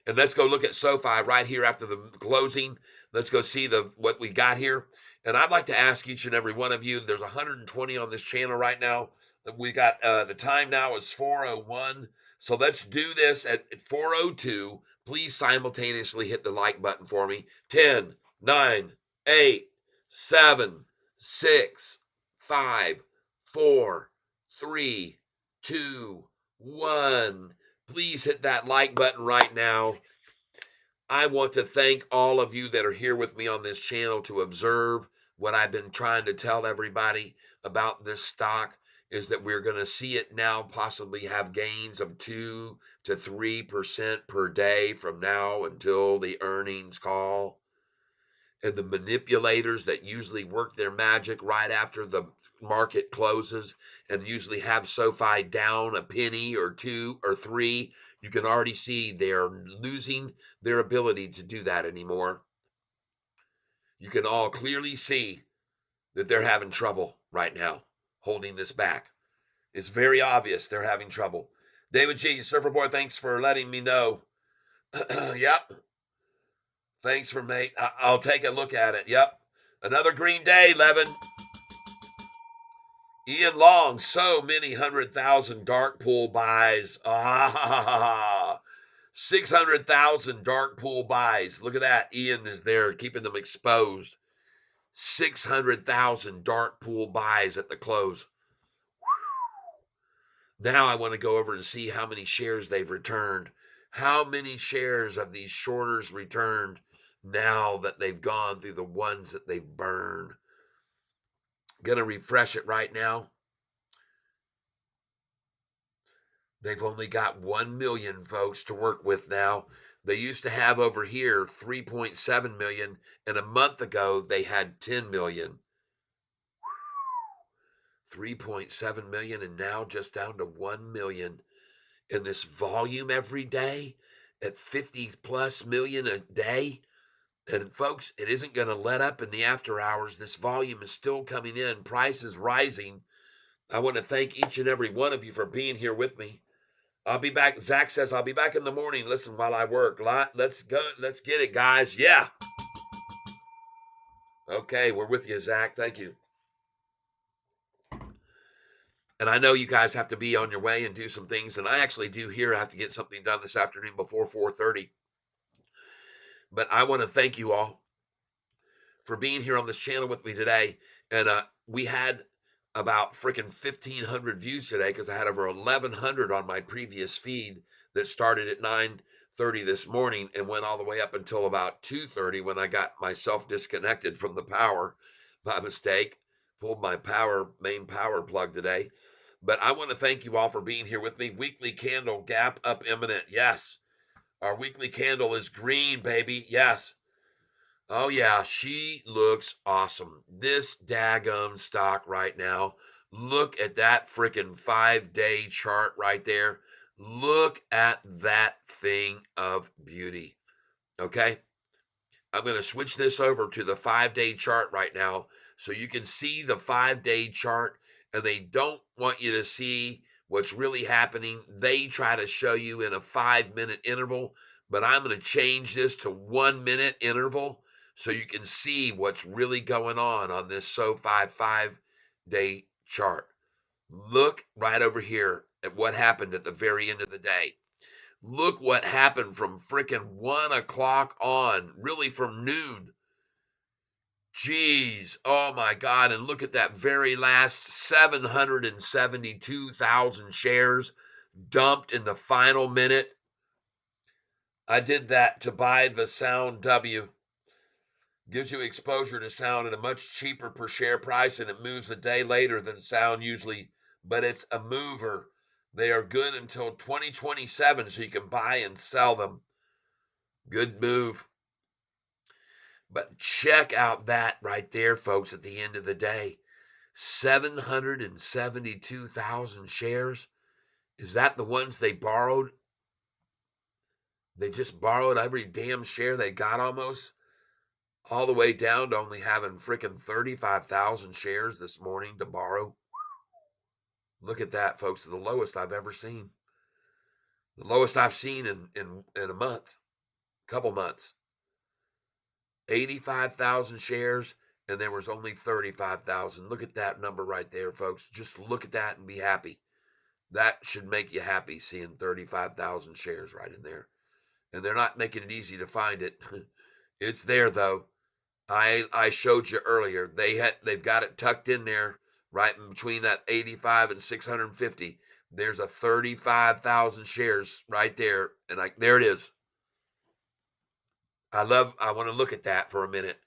And let's go look at SoFi right here after the closing. Let's go see what we got here. And I'd like to ask each and every one of you, there's 120 on this channel right now. We got the time now is 4:01. So let's do this at 4:02. Please simultaneously hit the like button for me. 10, 9, 8, 7, 6, 5, 4, 3, 2, 1. Please hit that like button right now. I want to thank all of you that are here with me on this channel to observe what I've been trying to tell everybody about this stock is that we're going to see it now possibly have gains of 2 to 3% per day from now until the earnings call. And the manipulators that usually work their magic right after the market closes and usually have SoFi down a penny or 2 or 3, you can already see they're losing their ability to do that anymore. You can all clearly see that they're having trouble right now holding this back. It's very obvious they're having trouble. David G., Surfer Boy, thanks for letting me know. Yep. Thanks for mate. I'll take a look at it. Yep. Another green day, Levin. Ian Long, so many 100,000 dark pool buys. 600,000 dark pool buys. Look at that. Ian is there keeping them exposed. 600,000 dark pool buys at the close. Now I want to go over and see how many shares they've returned. How many shares have these shorters returned now that they've gone through the ones that they've burned? Going to refresh it right now. They've only got 1 million folks to work with now. They used to have over here 3.7 million, and a month ago they had 10 million. 3.7 million, and now just down to 1 million. In this volume every day at 50 plus million a day. And folks, it isn't going to let up in the after hours. This volume is still coming in. Price is rising. I want to thank each and every one of you for being here with me. I'll be back. Zach says, I'll be back in the morning. Listen, while I work. Let's go. Let's get it, guys. Yeah. Okay. We're with you, Zach. Thank you. And I know you guys have to be on your way and do some things. And I actually do here. I have to get something done this afternoon before 4:30. But I want to thank you all for being here on this channel with me today. And we had about freaking 1,500 views today because I had over 1,100 on my previous feed that started at 9:30 this morning and went all the way up until about 2:30 when I got myself disconnected from the power by mistake. Pulled my main power plug today. But I want to thank you all for being here with me. Weekly candle gap up imminent. Yes. Our weekly candle is green, baby. Yes. Oh yeah, she looks awesome. This daggum stock right now. Look at that freaking 5-day chart right there. Look at that thing of beauty. Okay? I'm going to switch this over to the 5-day chart right now so you can see the 5-day chart, and they don't want you to see what's really happening. They try to show you in a 5-minute interval, but I'm going to change this to 1-minute interval so you can see what's really going on this Sofi 5-day chart. Look right over here at what happened at the very end of the day. Look what happened from freaking 1 o'clock on, really from noon. Jeez, oh my God. And look at that very last 772,000 shares dumped in the final minute. I did that to buy the Sound W. Gives you exposure to Sound at a much cheaper per share price, and it moves a day later than Sound usually, but it's a mover. They are good until 2027, so you can buy and sell them. Good move. But check out that right there, folks, at the end of the day. 772,000 shares. Is that the ones they borrowed? They just borrowed every damn share they got almost? All the way down to only having freaking 35,000 shares this morning to borrow. Look at that, folks. The lowest I've ever seen. The lowest I've seen in a month, couple months. 85,000 shares, and there was only 35,000. Look at that number right there, folks. Just look at that and be happy. That should make you happy, seeing 35,000 shares right in there. And they're not making it easy to find it. It's there though. I showed you earlier. They've got it tucked in there right in between that 85 and 650. There's a 35,000 shares right there, and there it is. I want to look at that for a minute.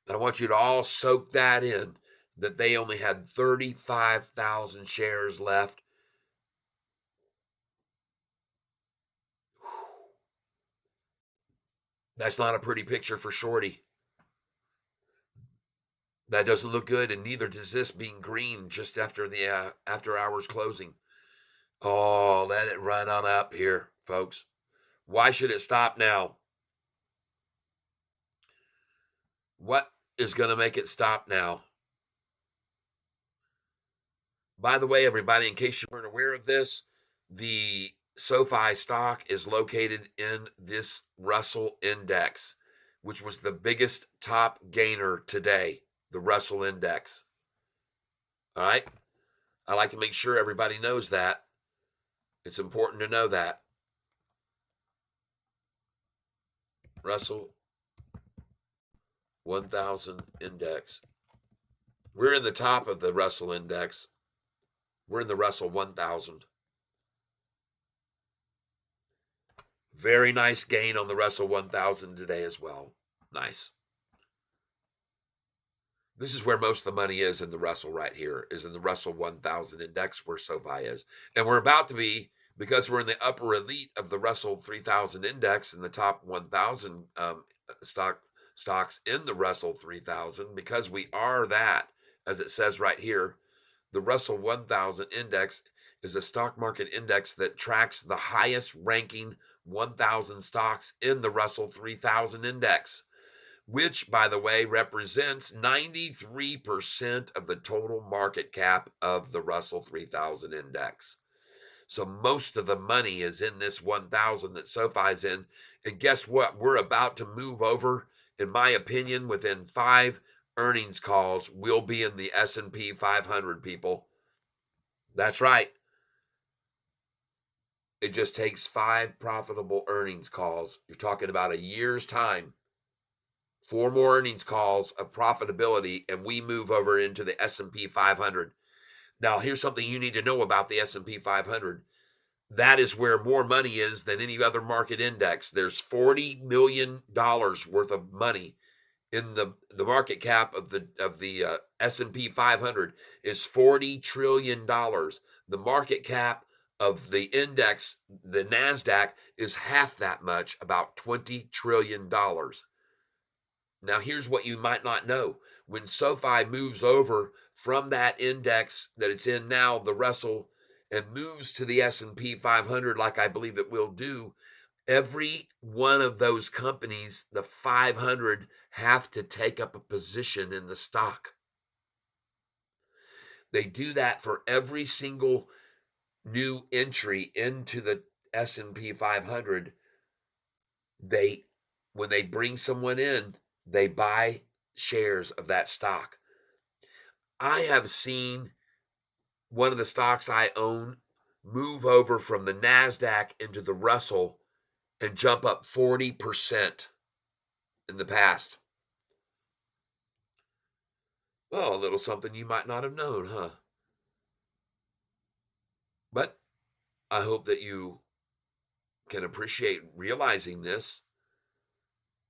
I want you to all soak that in, that they only had 35,000 shares left. That's not a pretty picture for Shorty. That doesn't look good, and neither does this being green just after the after hours closing. Oh, let it run on up here, folks. Why should it stop now? What is going to make it stop now? By the way, everybody, in case you weren't aware of this, the SoFi stock is located in this Russell Index, which was the biggest top gainer today, the Russell Index. All right? I like to make sure everybody knows that. It's important to know that. Russell 1000 Index. We're in the top of the Russell Index. We're in the Russell 1000. Very nice gain on the Russell 1000 today as well. Nice. This is where most of the money is in the Russell right here, is in the Russell 1000 index where SoFi is. And we're about to be because we're in the upper elite of the Russell 3000 index and the top 1,000 stocks in the Russell 3000. Because we are that, as it says right here, the Russell 1000 index is a stock market index that tracks the highest ranking 1,000 stocks in the Russell 3000 index, which, by the way, represents 93% of the total market cap of the Russell 3000 index. So most of the money is in this 1,000 that SoFi's in. And guess what? We're about to move over, in my opinion, within 5 earnings calls, we'll be in the S&P 500, people. That's right. It just takes 5 profitable earnings calls. You're talking about a year's time. 4 more earnings calls of profitability, and we move over into the S&P 500. Now, here's something you need to know about the S&P 500. That is where more money is than any other market index. There's $40 million worth of money in the market cap of the S&P 500 is $40 trillion. The market cap of the index, the NASDAQ, is half that much, about $20 trillion. Now, here's what you might not know. When SoFi moves over from that index that it's in now, the Russell, and moves to the S&P 500, like I believe it will do, every one of those companies, the 500, have to take up a position in the stock. They do that for every single new entry into the S&P 500. When they bring someone in, they buy shares of that stock. I have seen one of the stocks I own move over from the NASDAQ into the Russell and jump up 40% in the past. Well, a little something you might not have known, huh? But I hope that you can appreciate realizing this,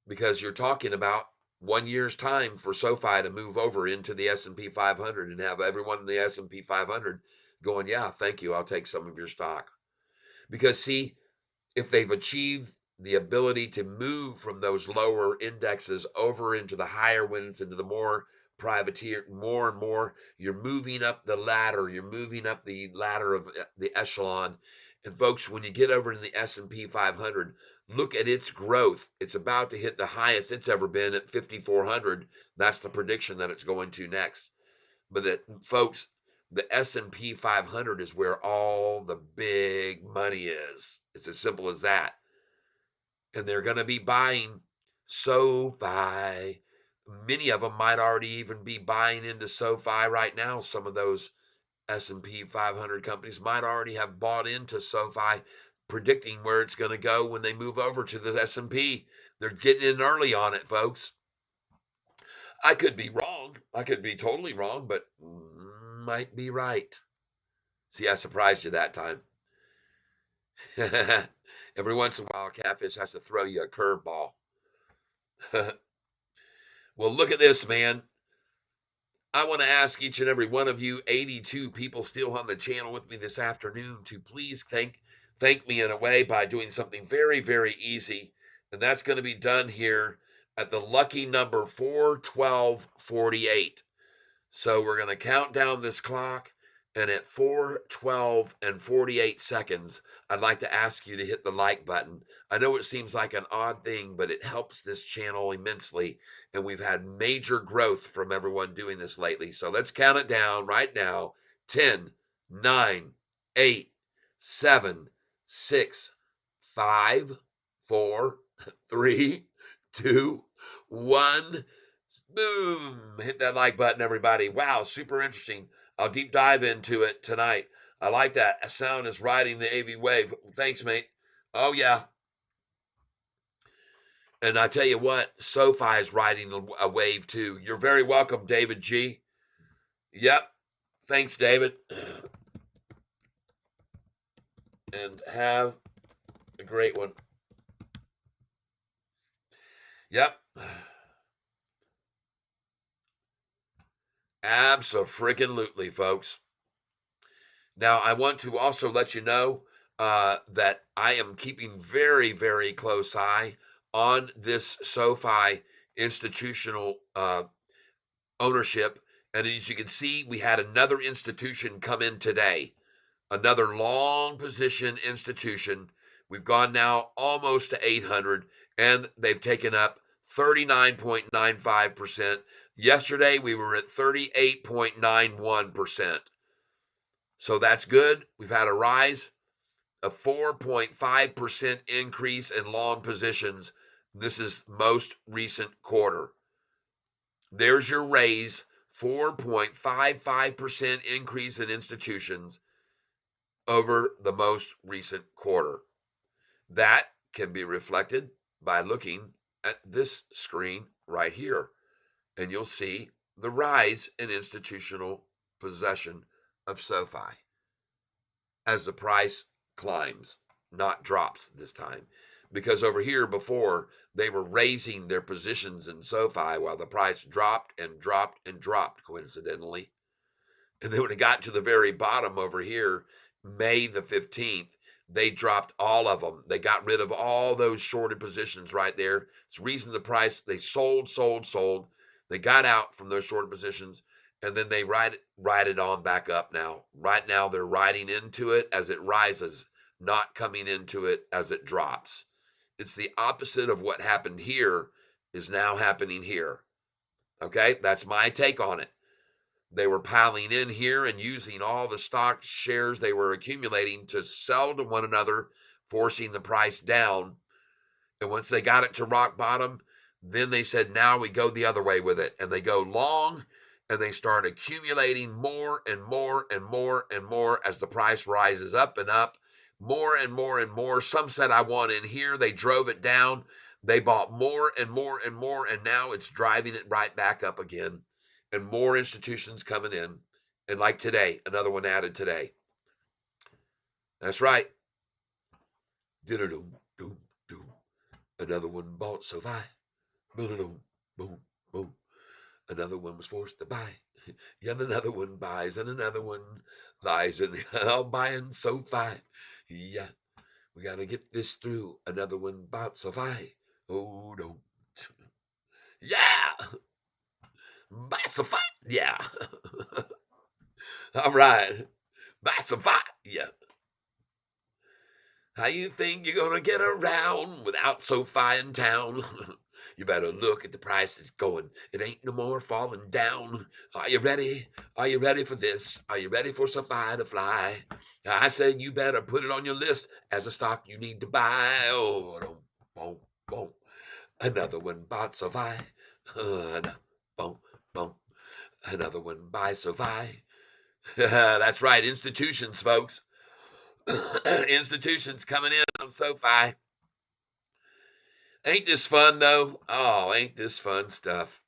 because you're talking about 1 year's time for SoFi to move over into the S&P 500 and have everyone in the S&P 500 going, yeah, thank you, I'll take some of your stock. Because see, if they've achieved the ability to move from those lower indexes over into the higher ones, into the more privateer, more and more, you're moving up the ladder. You're moving up the ladder of the echelon. And folks, when you get over to the S&P 500, look at its growth. It's about to hit the highest it's ever been at 5,400. That's the prediction that it's going to next. But that, folks, the S&P 500 is where all the big money is. It's as simple as that. And they're going to be buying SoFi. Many of them might already even be buying into SoFi right now. Some of those S&P 500 companies might already have bought into SoFi, predicting where it's going to go when they move over to the S&P. They're getting in early on it, folks. I could be wrong. I could be totally wrong, but might be right. See, I surprised you that time. Every once in a while, Catfish has to throw you a curveball. Well, look at this, man. I want to ask each and every one of you, 82 people still on the channel with me this afternoon, to please thank me in a way by doing something very, very easy. And that's going to be done here at the lucky number 41248. So we're going to count down this clock, and at 4:12 and 48 seconds, I'd like to ask you to hit the like button. I know it seems like an odd thing, but it helps this channel immensely, and we've had major growth from everyone doing this lately. So let's count it down right now. 10, 9, 8, 7, 6, 5, 4, 3, 2, 1. Boom! Hit that like button, everybody. Wow, super interesting. I'll deep dive into it tonight. I like that. A sound is riding the AV wave. Thanks, mate. Oh, yeah. And I tell you what, SoFi is riding a wave too. You're very welcome, David G. Yep. Thanks, David. And have a great one. Yep. Abso-freaking-lutely, folks. Now, I want to also let you know that I am keeping very, very close eye on this SoFi institutional ownership. And as you can see, we had another institution come in today, another long position institution. We've gone now almost to 800, and they've taken up 39.95%. Yesterday, we were at 38.91%. So that's good. We've had a rise, a 4.5% increase in long positions. This is most recent quarter. There's your raise, 4.55% increase in institutions over the most recent quarter. That can be reflected by looking at this screen right here, and you'll see the rise in institutional possession of SoFi as the price climbs, not drops this time. Because over here before, they were raising their positions in SoFi while the price dropped and dropped and dropped, coincidentally. And then when it got to the very bottom over here, May the 15th, they dropped all of them. They got rid of all those shorted positions right there. It's the reason the price, they sold. They got out from those shorted positions, and then they ride it on back up now. Right now, they're riding into it as it rises, not coming into it as it drops. It's the opposite of what happened here is now happening here. Okay, that's my take on it. They were piling in here and using all the stock shares they were accumulating to sell to one another, forcing the price down. And once they got it to rock bottom, then they said, now we go the other way with it. And they go long and they start accumulating more and more and more and more as the price rises up and up, more and more and more. Some said, I want in here. They drove it down. They bought more and more and more. And now it's driving it right back up again. And more institutions coming in. And like today, another one added today. That's right. Another one bought SoFi. Boom, boom, boom. Another one was forced to buy. Yet another one buys, and another one lies, and they're all buying SoFi. Yeah, we got to get this through. Another one bought SoFi. Oh, no. Yeah, buy SoFi. Yeah. All right. Buy SoFi. Yeah. How you think you're gonna get around without SoFi in town? You better look at the prices going. It ain't no more falling down. Are you ready? Are you ready for this? Are you ready for SoFi to fly? I said you better put it on your list as a stock you need to buy. Oh, no, boom, boom. Another one bought SoFi. Boom, boom. Another one buys SoFi. That's right, institutions, folks. Institutions coming in on SoFi. Ain't this fun though? Oh, ain't this fun stuff?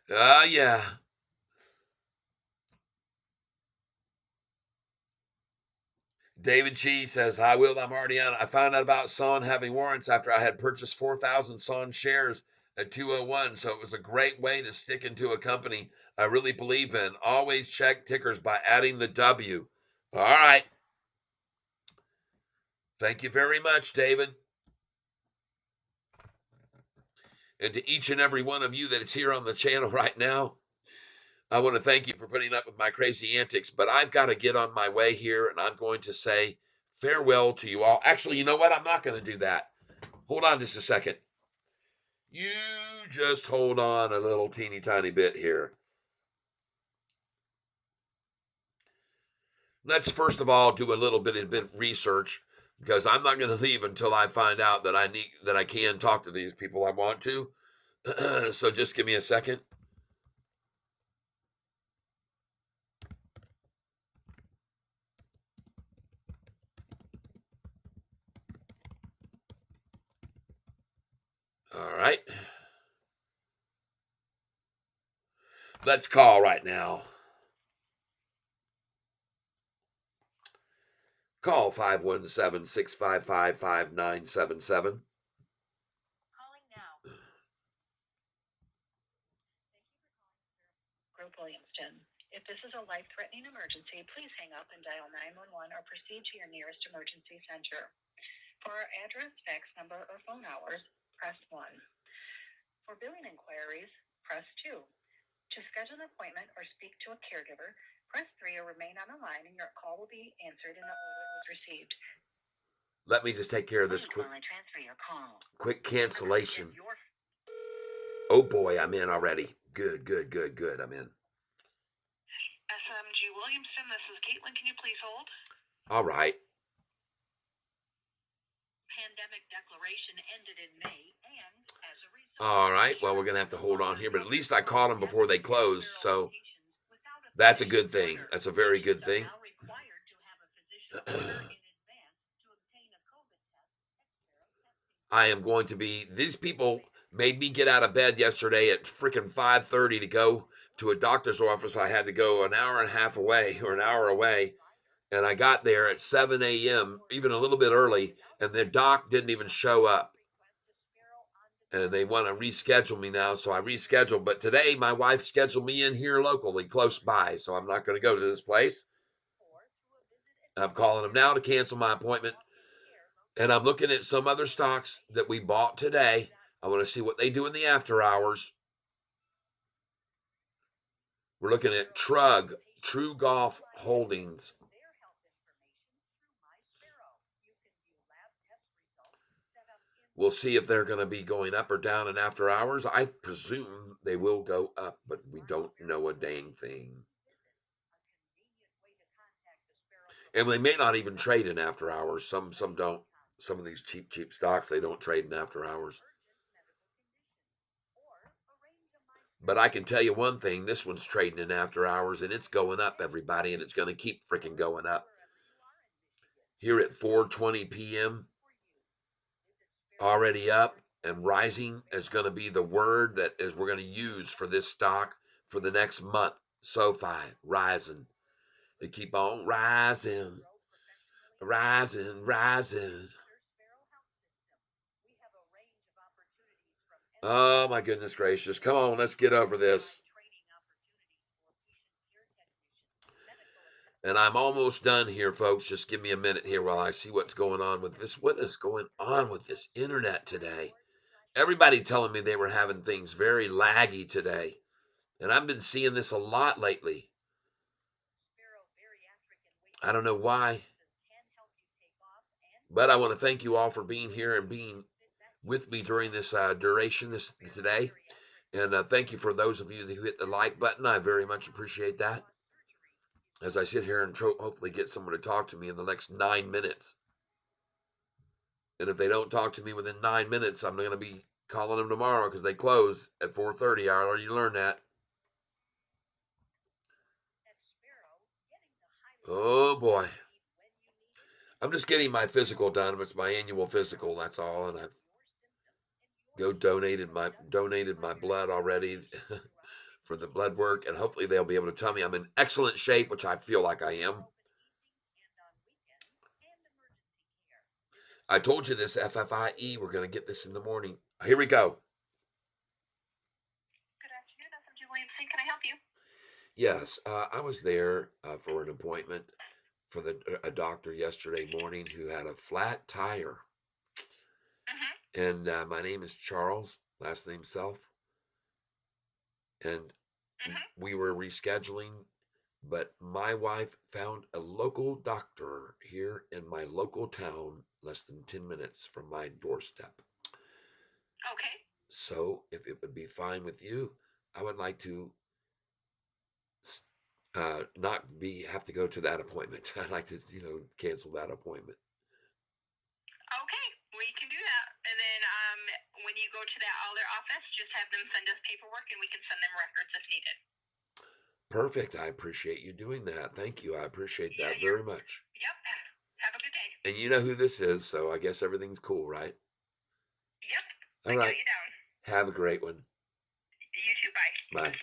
Yeah. David Chi says, "Hi, Will. I'm already on. I found out about Son having warrants after I had purchased 4,000 Son shares at 201. So it was a great way to stick into a company I really believe in. Always check tickers by adding the W." All right. Thank you very much, David. And to each and every one of you that is here on the channel right now, I want to thank you for putting up with my crazy antics, but I've got to get on my way here and I'm going to say farewell to you all. Actually, you know what? I'm not going to do that. Hold on just a second. You just hold on a little teeny tiny bit here. Let's first of all do a little bit of research because I'm not going to leave until I find out that I can talk to these people I want to. So just give me a second. All right. Let's call right now. Call 517-655-5977. Calling now. Williamston. If this is a life-threatening emergency, please hang up and dial 911 or proceed to your nearest emergency center. For our address, fax number, or phone hours, press 1. For billing inquiries, press 2. To schedule an appointment or speak to a caregiver, press 3 or remain on the line and your call will be answered in the order it was received. Let me just take care of this Please while I transfer your call. quick cancellation. Oh boy, I'm in already. Good. I'm in. SMG Williamson, this is Caitlin. Can you please hold? All right. Pandemic declaration ended in May, and as a result, All right. Well, we're gonna have to hold on here, but at least I caught them before they closed, so that's a good thing. That's a very good thing. I am going to be. These people made me get out of bed yesterday at freaking 5:30 to go to a doctor's office. I had to go an hour and a half away or an hour away, and I got there at 7 a.m., even a little bit early, and the doc didn't even show up. And they want to reschedule me now, so I rescheduled. But today, my wife scheduled me in here locally, close by, so I'm not going to go to this place. I'm calling them now to cancel my appointment. And I'm looking at some other stocks that we bought today. I want to see what they do in the after hours. We're looking at True Golf Holdings. We'll see if they're going to be going up or down in after hours. I presume they will go up, but we don't know a dang thing. And they may not even trade in after hours. Some don't. Some of these cheap stocks, they don't trade in after hours. But I can tell you one thing, this one's trading in after hours and it's going up, everybody, and it's going to keep freaking going up. Here at 4:20 p.m., already up and rising is going to be the word that is we're going to use for this stock for the next month. Sofi, rising. They keep on rising. Oh my goodness gracious. Come on, let's get over this. And I'm almost done here, folks. Just give me a minute here while I see what's going on with this. What is going on with this internet today? Everybody telling me they were having things very laggy today. And I've been seeing this a lot lately. I don't know why. But I want to thank you all for being here and being with me during this duration this today. And thank you for those of you who hit the like button. I very much appreciate that. As I sit here and hopefully get someone to talk to me in the next 9 minutes. And if they don't talk to me within 9 minutes, I'm going to be calling them tomorrow because they close at 4:30. I already learned that. Oh boy. I'm just getting my physical done. It's my annual physical, that's all. And I've donated my blood already for the blood work, and hopefully they'll be able to tell me I'm in excellent shape, which I feel like I am. I told you this FFIE, we're going to get this in the morning. Here we go. Good afternoon, SMG Williamson. Can I help you? Yes, I was there for an appointment for a doctor yesterday morning who had a flat tire. And my name is Charles, last name Self. And we were rescheduling, but my wife found a local doctor here in my local town, less than 10 minutes from my doorstep. Okay. So if it would be fine with you, I would like to not have to go to that appointment. I'd like to, cancel that appointment. Okay, we can do that. And then when you go to that other office, just have them send us paperwork and we can send them records if needed. Perfect. I appreciate you doing that. Thank you. I appreciate that very much. Yep. Have a good day. And you know who this is, so I guess everything's cool, right? Yep. All right. Got you down. Have a great one. You too. Bye. Bye.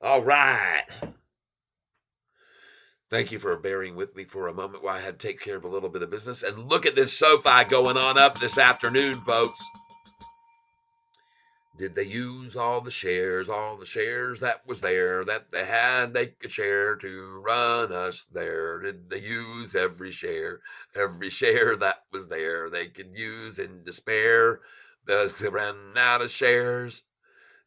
All right. Thank you for bearing with me for a moment while I had to take care of a little bit of business. And look at this SoFi going on up this afternoon, folks. Did they use all the shares that was there that they could share to run us there? Did they use every share that was there they could use in despair? Does they run out of shares?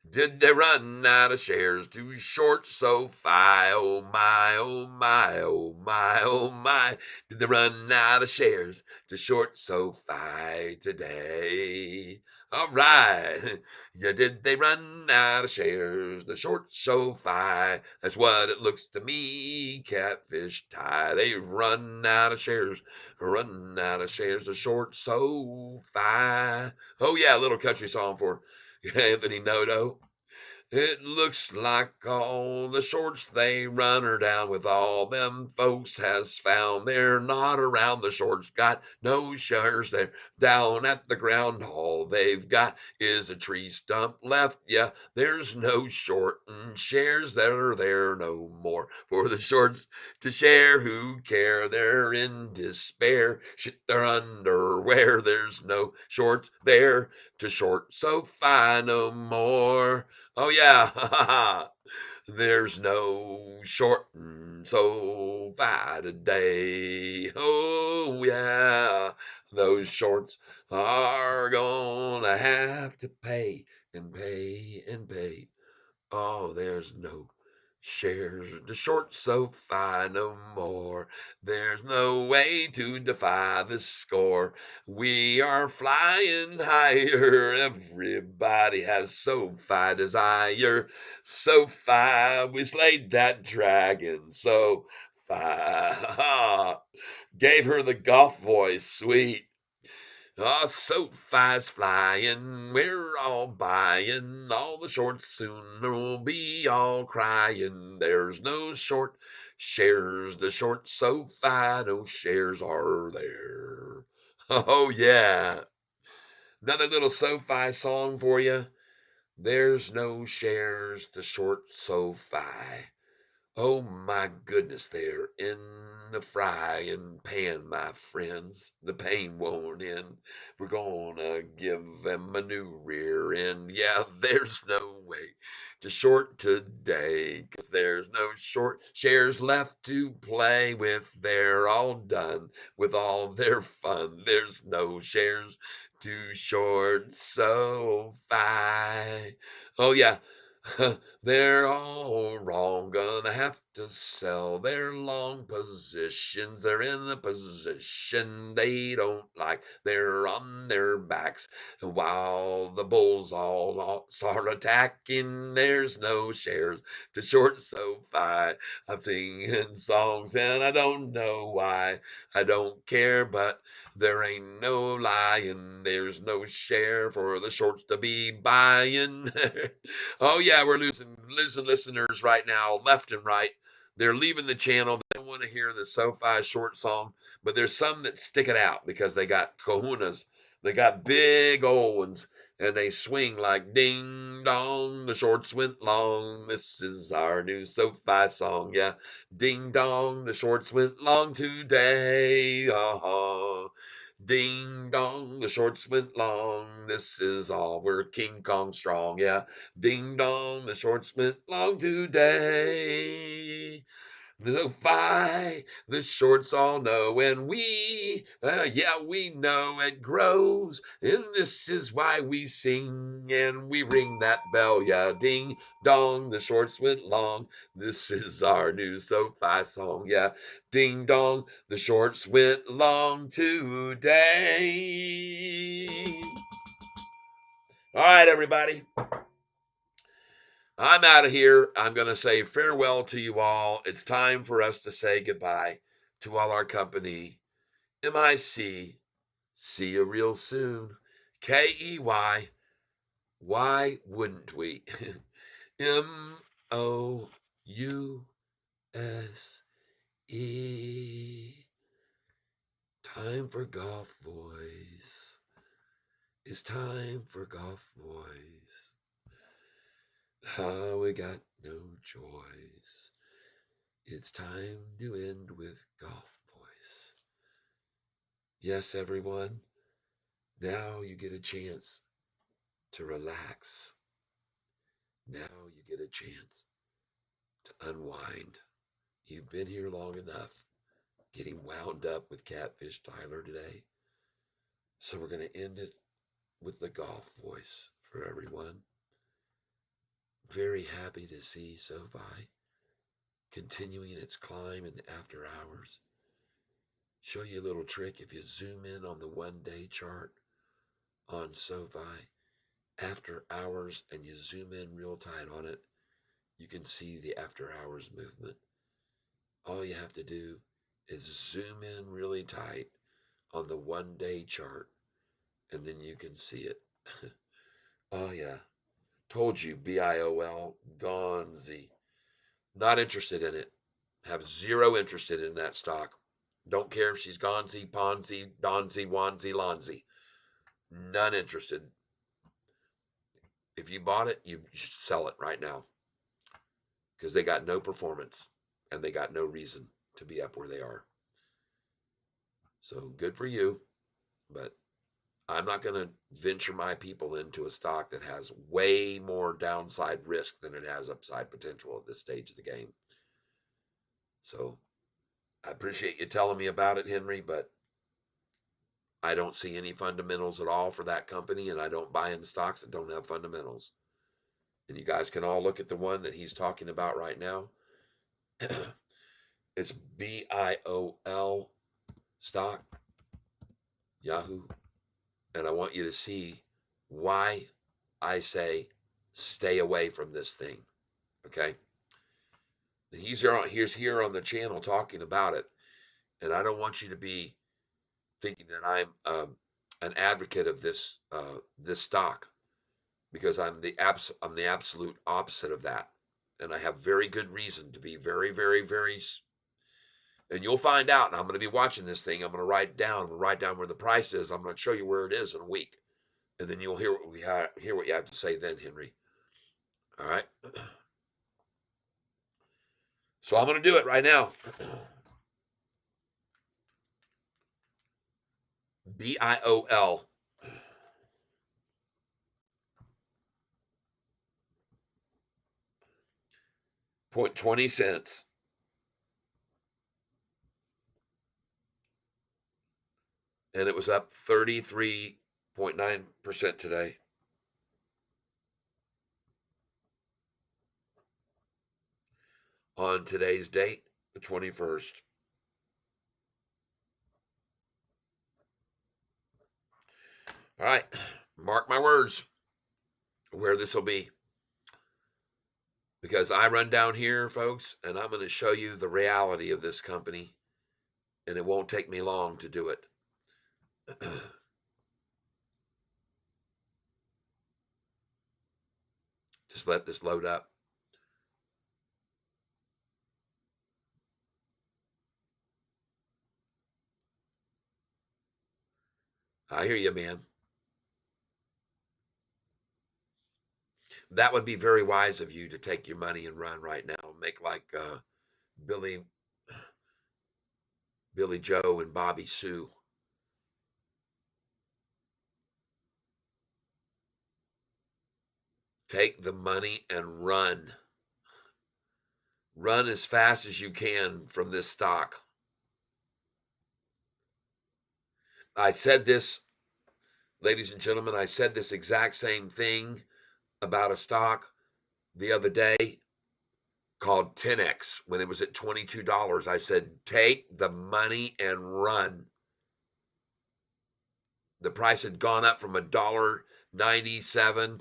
Did they run out of shares to short SoFi? Oh my, oh my, oh my, oh my. Did they run out of shares to short SoFi today? All right. Yeah, did they run out of shares to short SoFi? That's what it looks to me. Catfish tie. They run out of shares to short SoFi. Oh yeah, a little country song for Anthony Noto. It looks like all the shorts they run her down with all them folks has found. They're not around. The shorts got no shares. They're down at the ground. All they've got is a tree stump left. Yeah, there's no shorting shares that are there no more. For the shorts to share, who care? They're in despair. Shit their underwear. There's no shorts there to short, so fine no more. Oh yeah, there's no shorting so far today. Oh yeah, those shorts are gonna have to pay and pay and pay. Oh, there's no shares to short SoFi no more. There's no way to defy the score. We are flying higher. Everybody has SoFi desire. SoFi, we slayed that dragon. SoFi gave her the golf voice, sweet. Oh, so fast flying, we're all buying all the shorts soon. We'll be all crying. There's no short shares. The short SoFi, no shares are there. Oh yeah, another little SoFi song for you. There's no shares. The short SoFi. Oh my goodness, they're in the frying pan, my friends. The pain won't end. We're gonna give them a new rear end. Yeah, there's no way to short today, 'cause there's no short shares left to play with. They're all done with all their fun. There's no shares to short, so fi. Oh yeah. They're all wrong, gonna have to sell their long positions. They're in a position they don't like. They're on their backs. And while the bulls all start attacking, there's no shares to short SoFi. I'm singing songs and I don't know why. I don't care, but there ain't no lying. There's no share for the shorts to be buying. Oh yeah, we're losing listeners right now, left and right. They're leaving the channel. They don't want to hear the SoFi short song, but there's some that stick it out because they got kahunas. They got big old ones, and they swing like ding dong. The shorts went long. This is our new SoFi song. Yeah, ding dong. The shorts went long today. Uh-huh. Ding dong, the shorts went long. This is all. We're King Kong strong. Yeah. Ding dong, the shorts went long today. The fi, the shorts all know, and yeah, we know it grows. And this is why we sing and we ring that bell. Yeah, ding dong, the shorts went long. This is our new SoFi song. Yeah, ding dong, the shorts went long today. All right, everybody. I'm out of here. I'm going to say farewell to you all. It's time for us to say goodbye to all our company. MIC. See you real soon. KEY. Why wouldn't we? MOUSE. Time for golf boys. It's time for golf boys. We got no choice. It's time to end with golf boys. Yes, everyone, now you get a chance to relax Now you get a chance to unwind. You've been here long enough getting wound up with Catfish Tyler today. So we're going to end it with the golf voice for everyone. Very happy to see Sofi continuing its climb in the after hours. Show you a little trick. If you zoom in on the 1 day chart on Sofi after hours and you zoom in real tight on it, you can see the after hours movement. All you have to do is zoom in really tight on the 1 day chart and then you can see it. Oh, yeah. Told you, BIOL, Gonzi. Not interested in it. Have zero interest in that stock. Don't care if she's Gonzi, Ponzi, Donzi, Wanzi, Lonzi. None interested. If you bought it, you should sell it right now because they got no performance and they got no reason to be up where they are. So good for you, but I'm not going to venture my people into a stock that has way more downside risk than it has upside potential at this stage of the game. So I appreciate you telling me about it, Henry, but I don't see any fundamentals at all for that company, and I don't buy into stocks that don't have fundamentals. And you guys can all look at the one that he's talking about right now. It's BIOL stock, Yahoo. And I want you to see why I say stay away from this thing. Okay. He's here on the channel talking about it. And I don't want you to be thinking that I'm an advocate of this stock because I'm the absolute opposite of that. And I have very good reason to be very, very, very. And you'll find out. And I'm going to be watching this thing. I'm going to write down. I'm going to write down where the price is. I'm going to show you where it is in a week, and then you'll hear what you have to say then, Henry. All right. So I'm going to do it right now. BIOL. 0.20 cents. And it was up 33.9% today. On today's date, the 21st. All right. Mark my words where this will be. Because I run down here, folks, and I'm going to show you the reality of this company. And it won't take me long to do it. Just let this load up. I hear you, man. That would be very wise of you to take your money and run right now. Make like Billy, Billy Joe and Bobby Sue. Take the money and run. Run as fast as you can from this stock. I said this, ladies and gentlemen, I said this exact same thing about a stock the other day called 10X when it was at $22. I said, take the money and run. The price had gone up from $1.97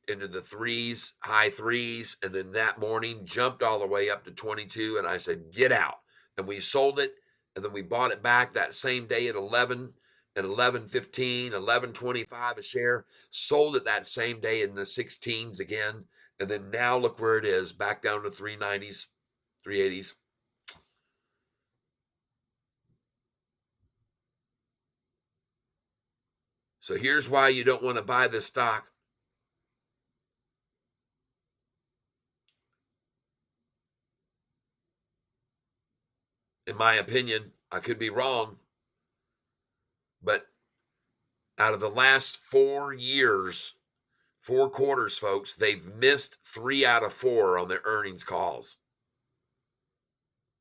into the threes, high threes, and then that morning jumped all the way up to 22. And I said, get out. And we sold it, and then we bought it back that same day at 11 and 11.15, 11.25 a share. Sold it that same day in the 16s again, and then now look where it is, back down to 390s, 380s. So here's why you don't want to buy this stock. In my opinion, I could be wrong, but out of the last 4 years, 4 quarters, folks. They've missed 3 out of 4 on their earnings calls.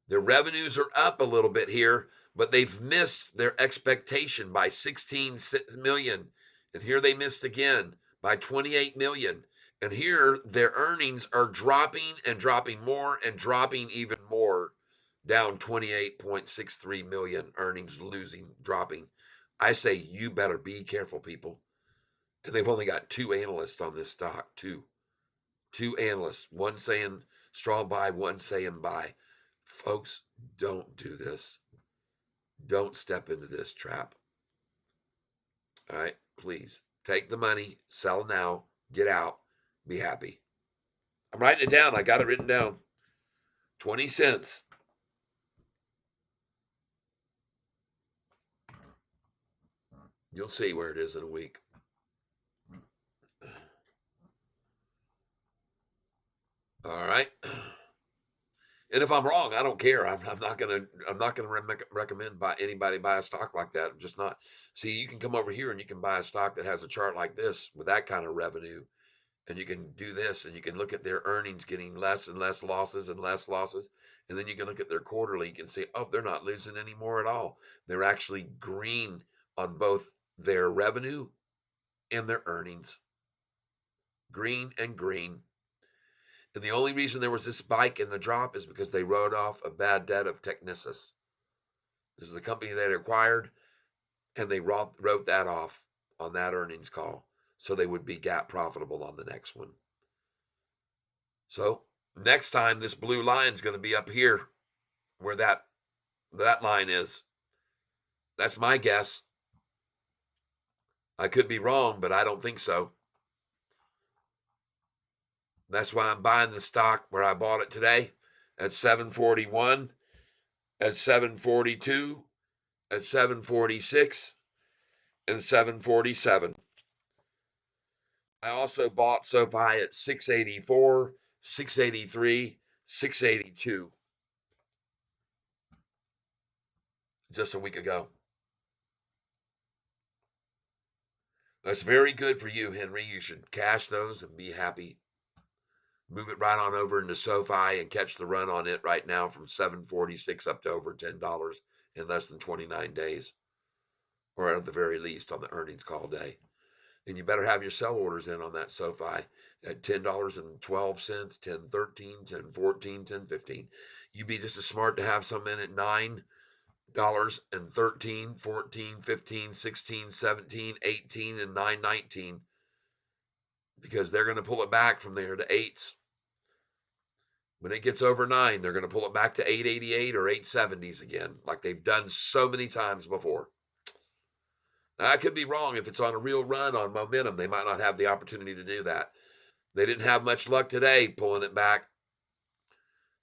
Their revenues are up a little bit here, but they've missed their expectation by 16 million. And here they missed again by 28 million. And here their earnings are dropping and dropping more and dropping even more, down 28.63 million earnings, losing, dropping. I say you better be careful, people. And they've only got 2 analysts on this stock, two analysts, one saying strong buy, one saying buy. Folks, don't do this. Don't step into this trap. All right, please take the money, sell now, get out, be happy. I'm writing it down. I got it written down. 20 cents. You'll see where it is in a week. All right. And if I'm wrong, I don't care. I'm not gonna. I'm not gonna recommend anybody buy a stock like that. I'm just not. See, you can come over here and you can buy a stock that has a chart like this with that kind of revenue, and you can do this, and you can look at their earnings getting less and less losses and less losses, and then you can look at their quarterly. You can say, oh, they're not losing any more at all. They're actually green on both their revenue and their earnings. Green and green. And the only reason there was this spike in the drop is because they wrote off a bad debt of Technisys. This is the company they acquired, and they wrote that off on that earnings call, so they would be GAAP profitable on the next one. So next time, this blue line is going to be up here where that line is. That's my guess. I could be wrong, but I don't think so. That's why I'm buying the stock where I bought it today at 741, at 742, at 746, and 747. I also bought SoFi at 684, 683, 682 just a week ago. That's very good for you, Henry. You should cash those and be happy. Move it right on over into SoFi and catch the run on it right now from 746 up to over $10 in less than 29 days, or at the very least on the earnings call day. And you better have your sell orders in on that SoFi at $10.12, 10.13, 10.14, 10.15. You'd be just as smart to have some in at $9 and 13, 14, 15, 16, 17, 18, and 9.19, because they're going to pull it back from there to eights. When it gets over 9, they're going to pull it back to 888 or 870s again, like they've done so many times before. Now, I could be wrong. If it's on a real run on momentum, they might not have the opportunity to do that. They didn't have much luck today pulling it back.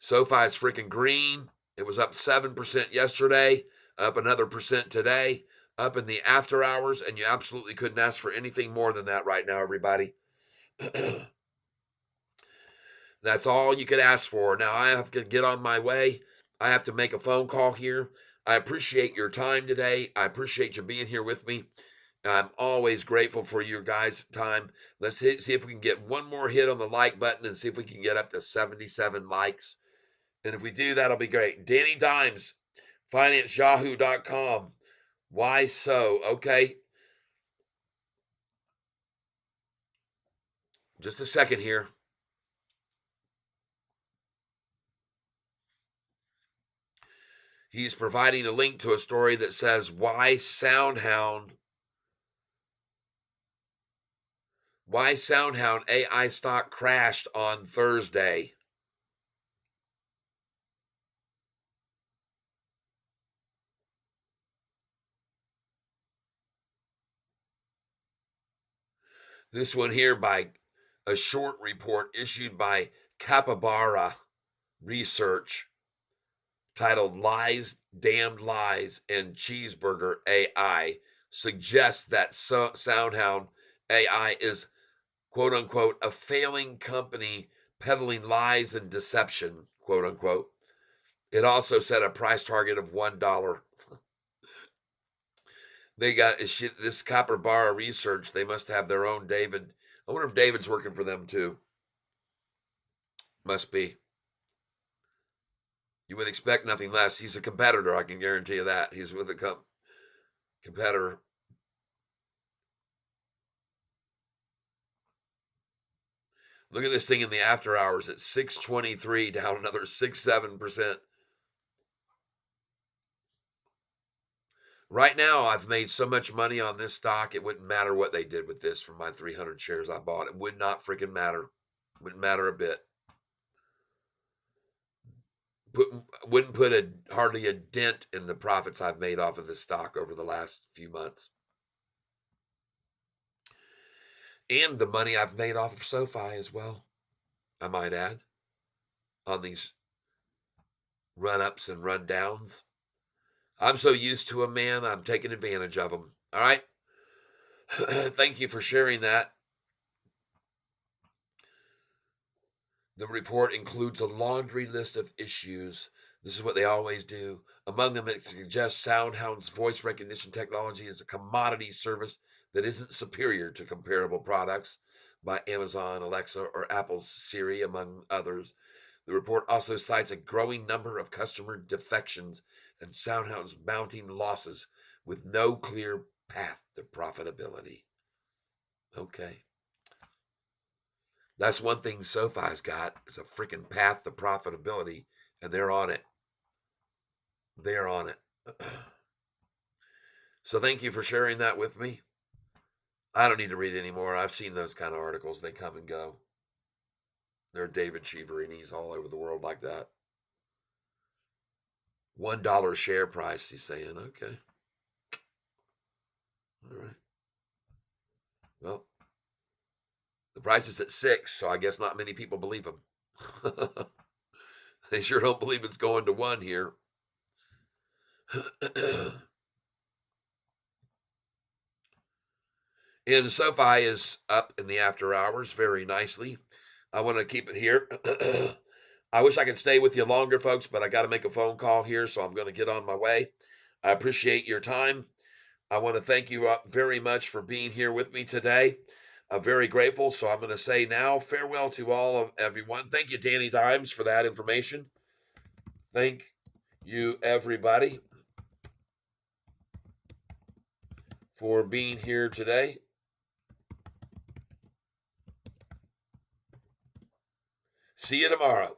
SoFi is freaking green. It was up 7% yesterday, up another percent today, up in the after hours, and you absolutely couldn't ask for anything more than that right now, everybody. That's all you could ask for. Now I have to get on my way. I have to make a phone call here. I appreciate your time today. I appreciate you being here with me. I'm always grateful for your guys' time. Let's see if we can get one more hit on the like button and see if we can get up to 77 likes. And if we do, that'll be great. Danny Dimes, FinanceYahoo.com. Why so? Okay. Just a second here. He's providing a link to a story that says why SoundHound AI stock crashed on Thursday. This one here by a short report issued by Capybara Research titled Lies, Damned Lies, and Cheeseburger AI suggests that SoundHound AI is quote unquote a failing company peddling lies and deception, quote unquote. It also set a price target of $1. They got this Capybara Research. They must have their own David I wonder if David's working for them too. Must be. You would expect nothing less. He's a competitor. I can guarantee you that. He's with a competitor. Look at this thing in the after hours at 623, down another 6-7%. Right now, I've made so much money on this stock, it wouldn't matter what they did with this from my 300 shares I bought. It would not freaking matter. Wouldn't matter a bit. Put, wouldn't put hardly a dent in the profits I've made off of this stock over the last few months. And the money I've made off of Sofi as well, I might add, on these run ups and run downs. I'm so used to them, man. I'm taking advantage of them. All right. Thank you for sharing that. The report includes a laundry list of issues. This is what they always do. Among them, it suggests SoundHound's voice recognition technology is a commodity service that isn't superior to comparable products by Amazon, Alexa, or Apple's Siri, among others. The report also cites a growing number of customer defections and SoundHound's mounting losses with no clear path to profitability. Okay. That's one thing SoFi's got is a freaking path to profitability, and they're on it. They're on it. So thank you for sharing that with me. I don't need to read anymore. I've seen those kind of articles. They come and go. They're David Cheeverinis all over the world like that. $1 share price, he's saying. Okay. All right. Well, the price is at 6, so I guess not many people believe him. They sure don't believe it's going to 1 here. And SoFi is up in the after hours very nicely. I want to keep it here. I wish I could stay with you longer, folks, but I got to make a phone call here, so I'm going to get on my way. I appreciate your time. I want to thank you very much for being here with me today. I'm very grateful. So I'm going to say now farewell to all of everyone. Thank you, Danny Dimes, for that information. Thank you, everybody, for being here today. See you tomorrow.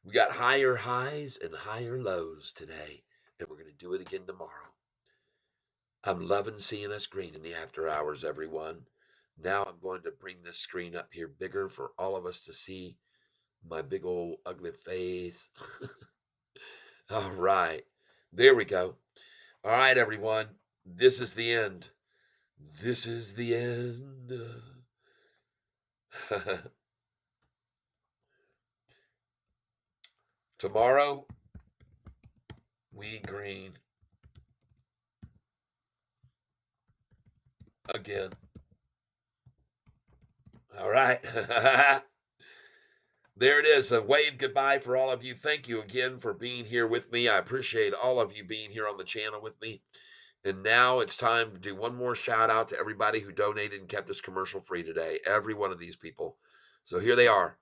We got higher highs and higher lows today, and we're going to do it again tomorrow. I'm loving seeing us green in the after hours, everyone. Now I'm going to bring this screen up here bigger for all of us to see my big old ugly face. All right. There we go. All right, everyone. This is the end. This is the end. Tomorrow, we green again. All right. There it is. A wave goodbye for all of you. Thank you again for being here with me. I appreciate all of you being here on the channel with me. And now it's time to do one more shout out to everybody who donated and kept us commercial free today. Every one of these people. So here they are.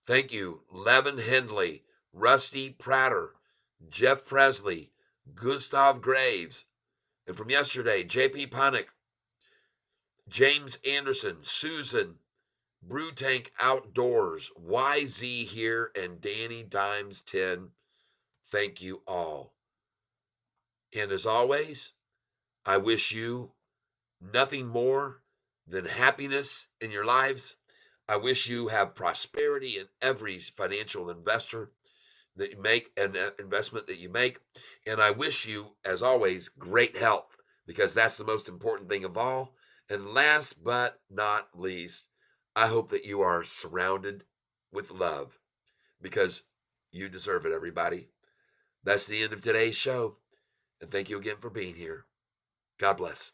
Thank you, Levin Hendley, Rusty Prater, Jeff Presley, Gustav Graves, and from yesterday, JP Panic, James Anderson, Susan, Brew Tank Outdoors, YZ here, and Danny Dimes 10. Thank you all. And as always, I wish you nothing more than happiness in your lives. I wish you have prosperity in every financial investor that you make and investment that you make. And I wish you, as always, great health because that's the most important thing of all. And last but not least, I hope that you are surrounded with love because you deserve it, everybody. That's the end of today's show. And thank you again for being here. God bless.